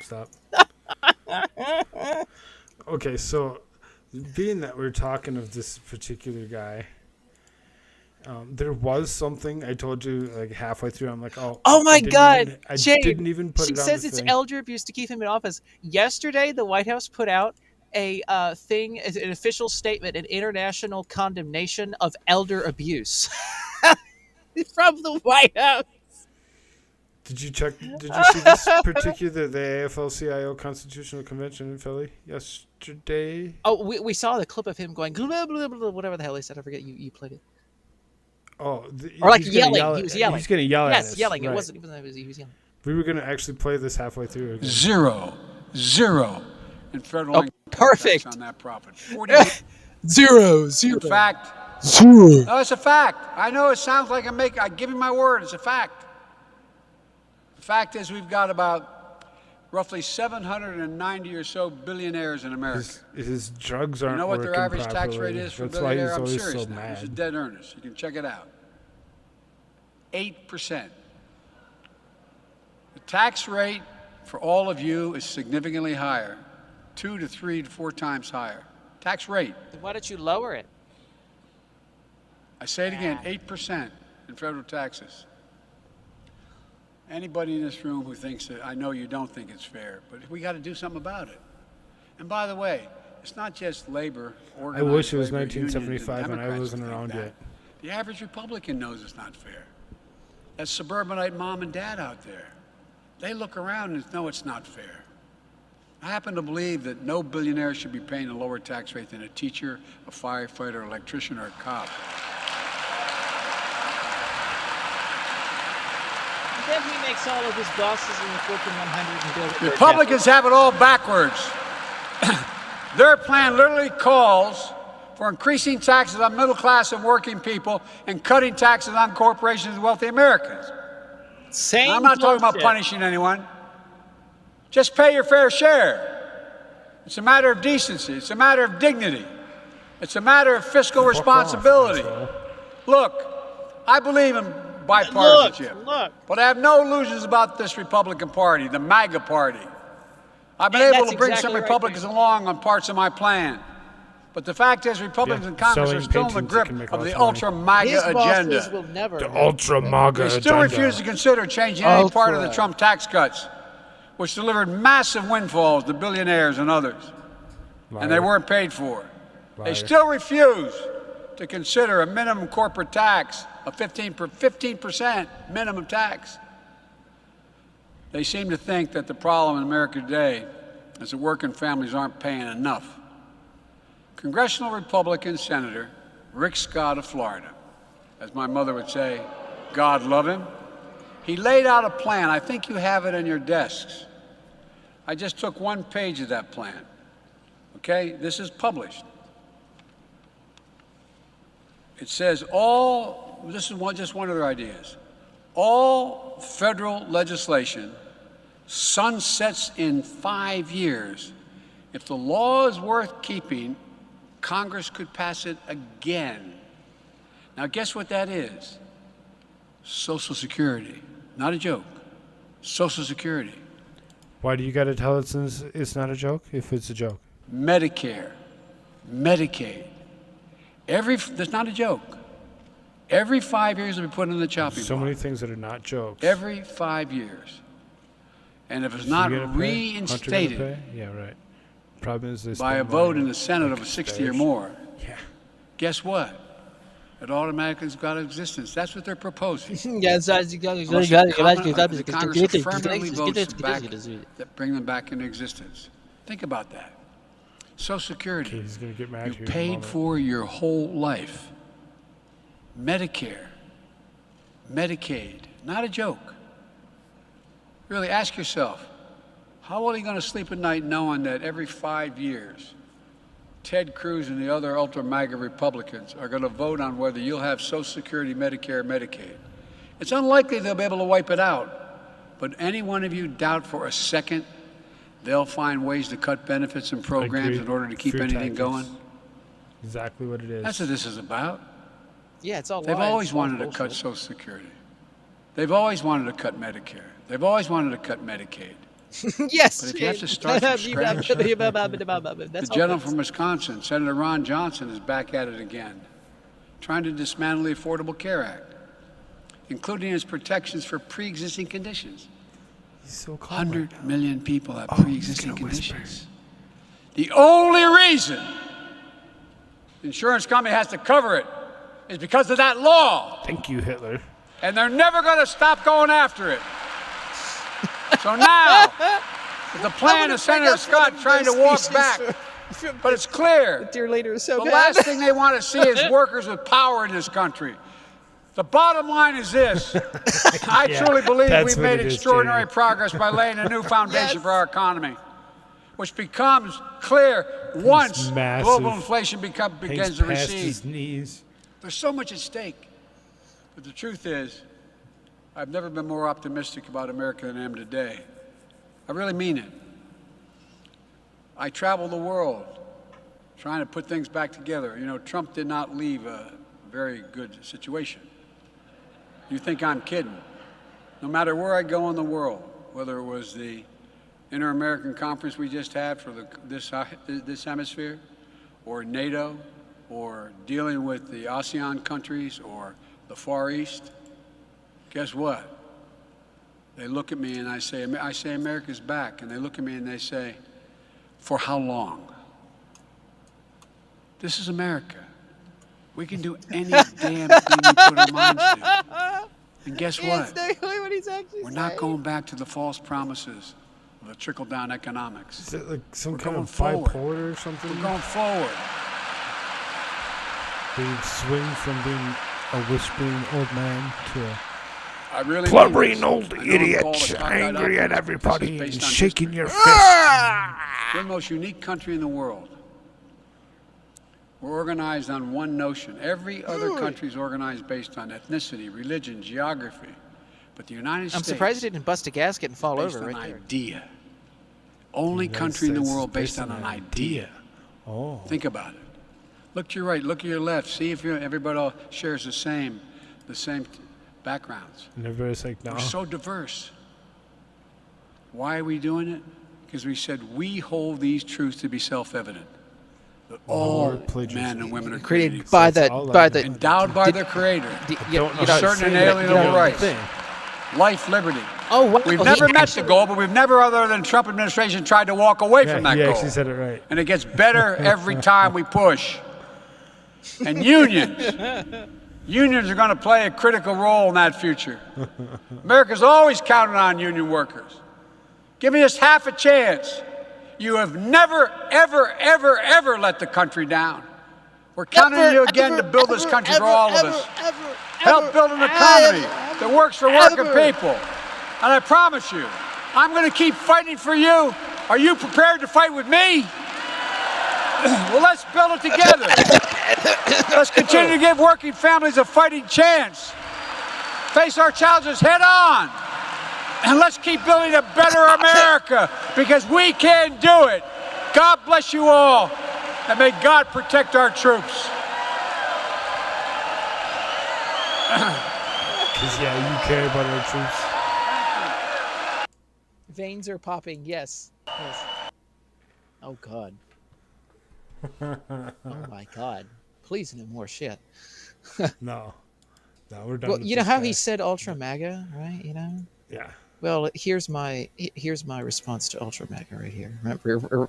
Stop. Okay, so being that we're talking of this particular guy, there was something I told you like halfway through. I'm like, oh my God, I Jane, didn't even put it on. She says the it's thing. elder abuse to keep him in office. Yesterday, the White House put out a thing, an official statement, an international condemnation of elder abuse from the White House. Did you see this particular the AFL-CIO Constitutional Convention in Philly yesterday? Oh, we saw the clip of him going blah, blah, blah, whatever the hell he said. I forget. You played it. Oh, or like yelling. He was yelling. He's going to yell at us. Yes, yelling. Right. It wasn't. He was yelling. We were going to actually play this halfway through again. Zero in federal income perfect tax on that profit. Zero. In fact, zero. No, it's a fact. I know it sounds like I give you my word. It's a fact. The fact is, we've got about roughly 790 or so billionaires in America. His drugs aren't. You know what their average properly. tax rate is for a That's why billionaire? he's I'm always serious so now. mad. This is dead earnest. You can check it out. 8%. The tax rate for all of you is significantly higher, 2 to 3 to 4 times higher. tax rate. Why don't you lower it? I say it again, 8% in federal taxes. Anybody in this room who thinks that, I know you don't think it's fair, but we got to do something about it. And by the way, it's not just labor. I wish it was labor 1975 and I Democrats wasn't think around that. yet. The average Republican knows it's not fair. That suburbanite mom and dad out there, they look around and know it's not fair. I happen to believe that no billionaire should be paying a lower tax rate than a teacher, a firefighter, an electrician, or a cop. Then he makes all of his bosses in the Fortune 100 and build. Republicans have it all backwards. Their plan literally calls for increasing taxes on middle class and working people and cutting taxes on corporations and wealthy Americans. Same I'm not talking about bullshit. punishing anyone. Just pay your fair share. It's a matter of decency. It's a matter of dignity. It's a matter of fiscal responsibility. Look, I believe in bipartisanship. But I have no illusions about this Republican Party, the MAGA Party. I've been able to bring some Republicans along on parts of my plan. But the fact is, Republicans in Congress are still in the grip of the ultra-MAGA agenda. The ultra-MAGA agenda. They still refuse to consider changing any part of the Trump tax cuts, which delivered massive windfalls to billionaires and others. And they weren't paid for. They still refuse to consider a minimum corporate tax of 15% minimum tax. They seem to think that the problem in America today is that working families aren't paying enough. Congressional Republican Senator Rick Scott of Florida, as my mother would say, God love him, he laid out a plan. I think you have it in your desks. I just took one page of that plan. Okay, this is published. It says just one of their ideas. All federal legislation sunsets in 5 years. If the law is worth keeping, Congress could pass it again. Now, guess what that is? Social Security. Not a joke. Social Security. Why do you got to tell it since it's not a joke, if it's a joke? Medicare. Medicaid. That's not a joke. Every 5 years it'll be put in the chopping block. So many things that are not jokes. Every 5 years. And if it's not reinstated yeah, right. Problem is by a vote in the Senate of a 60 or more, guess what? It automatically has got existence. That's what they're proposing. Congress affirmatively votes that bring them back into existence. Think about that. Social Security, he's gonna get mad you paid for your whole life. Medicare, Medicaid, not a joke. Really ask yourself, how are you going to sleep at night knowing that every 5 years, Ted Cruz and the other ultra-MAGA Republicans are going to vote on whether you'll have Social Security, Medicare, Medicaid? It's unlikely they'll be able to wipe it out. But any one of you doubt for a second they'll find ways to cut benefits and programs in order to keep anything going? Exactly what it is. That's what this is about. Yeah, it's all They've always wanted to cut Social Security. They've always wanted to cut Medicare. They've always wanted to cut Medicaid. Yes. But if you have to start from scratch, the gentleman from Wisconsin, Senator Ron Johnson, is back at it again, trying to dismantle the Affordable Care Act, including its protections for pre-existing conditions. 100 million people have pre-existing conditions. The only reason the insurance company has to cover it is because of that law. Thank you, Hitler. And they're never going to stop going after it. So now, the plan of Senator Scott trying to walk back, but it's clear. Dear leader is so the bad. last thing they want to see is workers with power in this country. The bottom line is this. I truly believe we've made extraordinary progress by laying a new foundation for our economy, which becomes clear once global inflation begins to recede. There's so much at stake. But the truth is, I've never been more optimistic about America than I am today. I really mean it. I travel the world trying to put things back together. You know, Trump did not leave a very good situation. You think I'm kidding. No matter where I go in the world, whether it was the Inter-American Conference we just had for this hemisphere, or NATO or dealing with the ASEAN countries or the Far East, guess what? They look at me and I say, America's back. And they look at me and they say, for how long? This is America. We can do any damn thing we put our minds to. And guess what? What he's actually We're not going back to the false promises of the trickle-down economics. Is it like some We're kind going of forward. bipolar or something? We're going forward. We swing from being a whispering old man to a I really blubbering mean old this. I know I'm idiot, called a cockeyed angry at optimist. everybody This is and based on shaking history. your fist. We're the most unique country in the world. We're organized on one notion. Every other country is organized based on ethnicity, religion, geography. But the United States... I'm surprised he didn't bust a gasket and fall based over on right there. idea. Only United country in the States world is based on an idea. Oh. Think about it. Look to your right, look to your left. See if everybody all shares the same backgrounds. And everybody's like, no. We're so diverse. Why are we doing it? Because we said we hold these truths to be self-evident. That all men and women are Created by the endowed by their creator. With certain inalienable rights. Life, liberty. Oh, wow. We've never met the goal, but we've never, other than the Trump administration, tried to walk away from that he goal. actually said it right. And it gets better every time we push. And unions are going to play a critical role in that future. America's always counted on union workers. Give us half a chance. You have never, ever, ever, ever let the country down. We're counting on you again to build this country for all of us. Help build an economy that works for working people. And I promise you, I'm going to keep fighting for you. Are you prepared to fight with me? Well, let's build it together. Let's continue to give working families a fighting chance. Face our challenges head on. And let's keep building a better America, because we can do it. God bless you all, and may God protect our troops. Because, you care about our troops. Veins are popping. Yes. Oh God. Oh my God. Please no more shit. No, we're done. Well, with you know this how guy. he said Ultra MAGA, right? You know. Yeah. Well, here's my response to Ultra MAGA right here.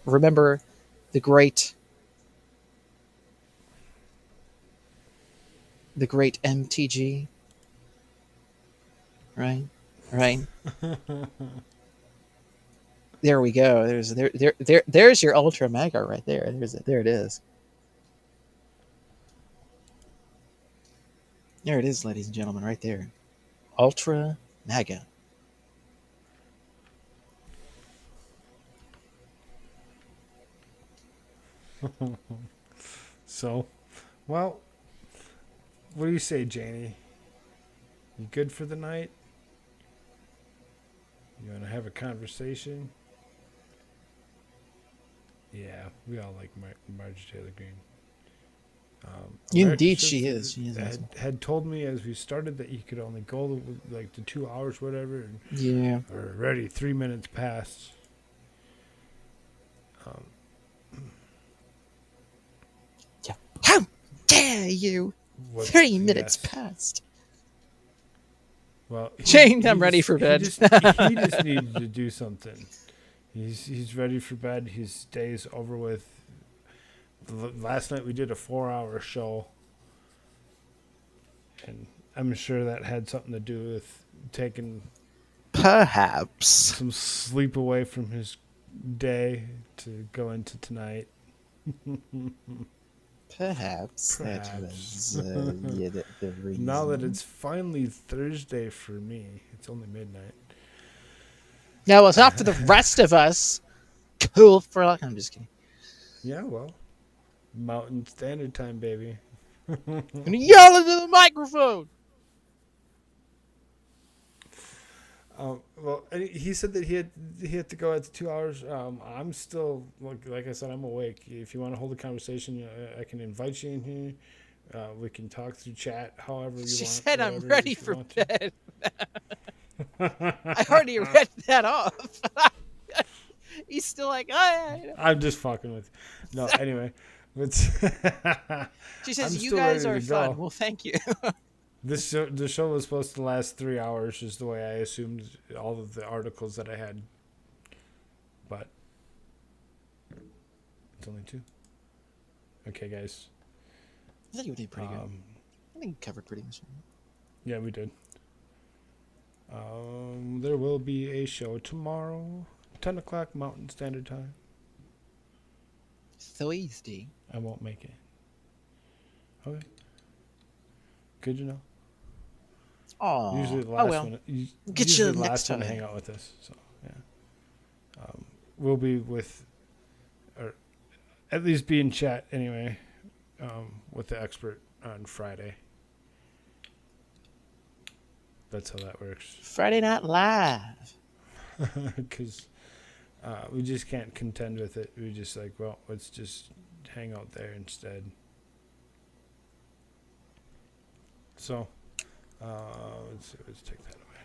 Remember the great MTG, right? There we go. There's your Ultra MAGA right there. There it is. There it is, ladies and gentlemen, right there. Ultra MAGA. So, well, what do you say, Janie? You good for the night? You want to have a conversation? Yeah, we all like Marjorie Taylor Greene. Indeed, she is. She is. Had told me as we started that you could only go like to 2 hours, whatever. And Yeah. Already 3 minutes past. How dare you? 3 minutes past. Well, Jane, I'm ready for bed. He just needed to do something. He's ready for bed. His day's over with. Last night we did a 4-hour show, and I'm sure that had something to do with taking perhaps some sleep away from his day to go into tonight. Perhaps that was the reason. Now that it's finally Thursday for me, it's only midnight. Now it's up to the rest of us. Koolfrogg. I'm just kidding. Yeah, well, Mountain Standard Time, baby. I'm gonna yell into the microphone. Well, he said that he had to go at the 2 hours. I'm still, like I said, I'm awake. If you want to hold a conversation, I can invite you in here. We can talk through chat, however you want. She said I'm ready for bed. I already read that off. He's still like, oh, yeah. I'm just fucking with you. No, anyway. She says, "You guys are fun." Well, thank you. The show was supposed to last 3 hours, is the way I assumed all of the articles that I had. But it's only 2. Okay, guys. I think we did pretty good. I think we covered pretty much. Yeah, we did. There will be a show tomorrow, 10 o'clock Mountain Standard Time. Thursday. I won't make it. Okay. Good to know. Oh, usually the last one. Get usually you the next last one to time. hang out with us. So yeah, we'll be with, or at least be in chat anyway, with the expert on Friday. That's how that works. Friday Night Live. Because we just can't contend with it. We just like, well, let's just hang out there instead. So, let's take that away.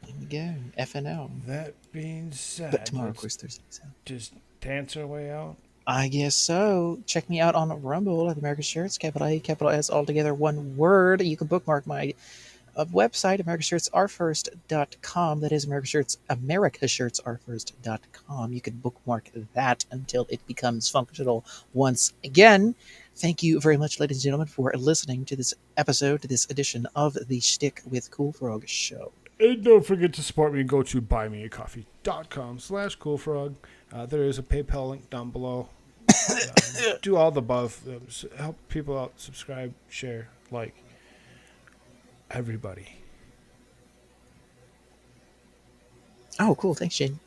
There we go. FNL. That being said, But tomorrow, of course, Thursday. So. Just dance our way out. I guess so. Check me out on Rumble at AmericaShirts, capital A, capital S, all together, one word. You can bookmark my website, AmericaShirtsAreFirst.com. That is AmericaShirtsAreFirst.com. You can bookmark that until it becomes functional once again. Thank you very much, ladies and gentlemen, for listening to this episode, to this edition of the Shtick with Koolfrogg show. And don't forget to support me. Go to buymeacoffee.com/Koolfrogg. There is a PayPal link down below. Do all the above. Help people out. Subscribe, share, like. Everybody. Oh, cool. Thanks, Jane.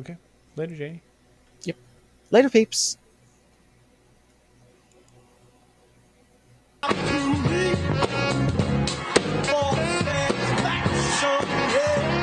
Okay. Later, Janie. Yep. Later, peeps.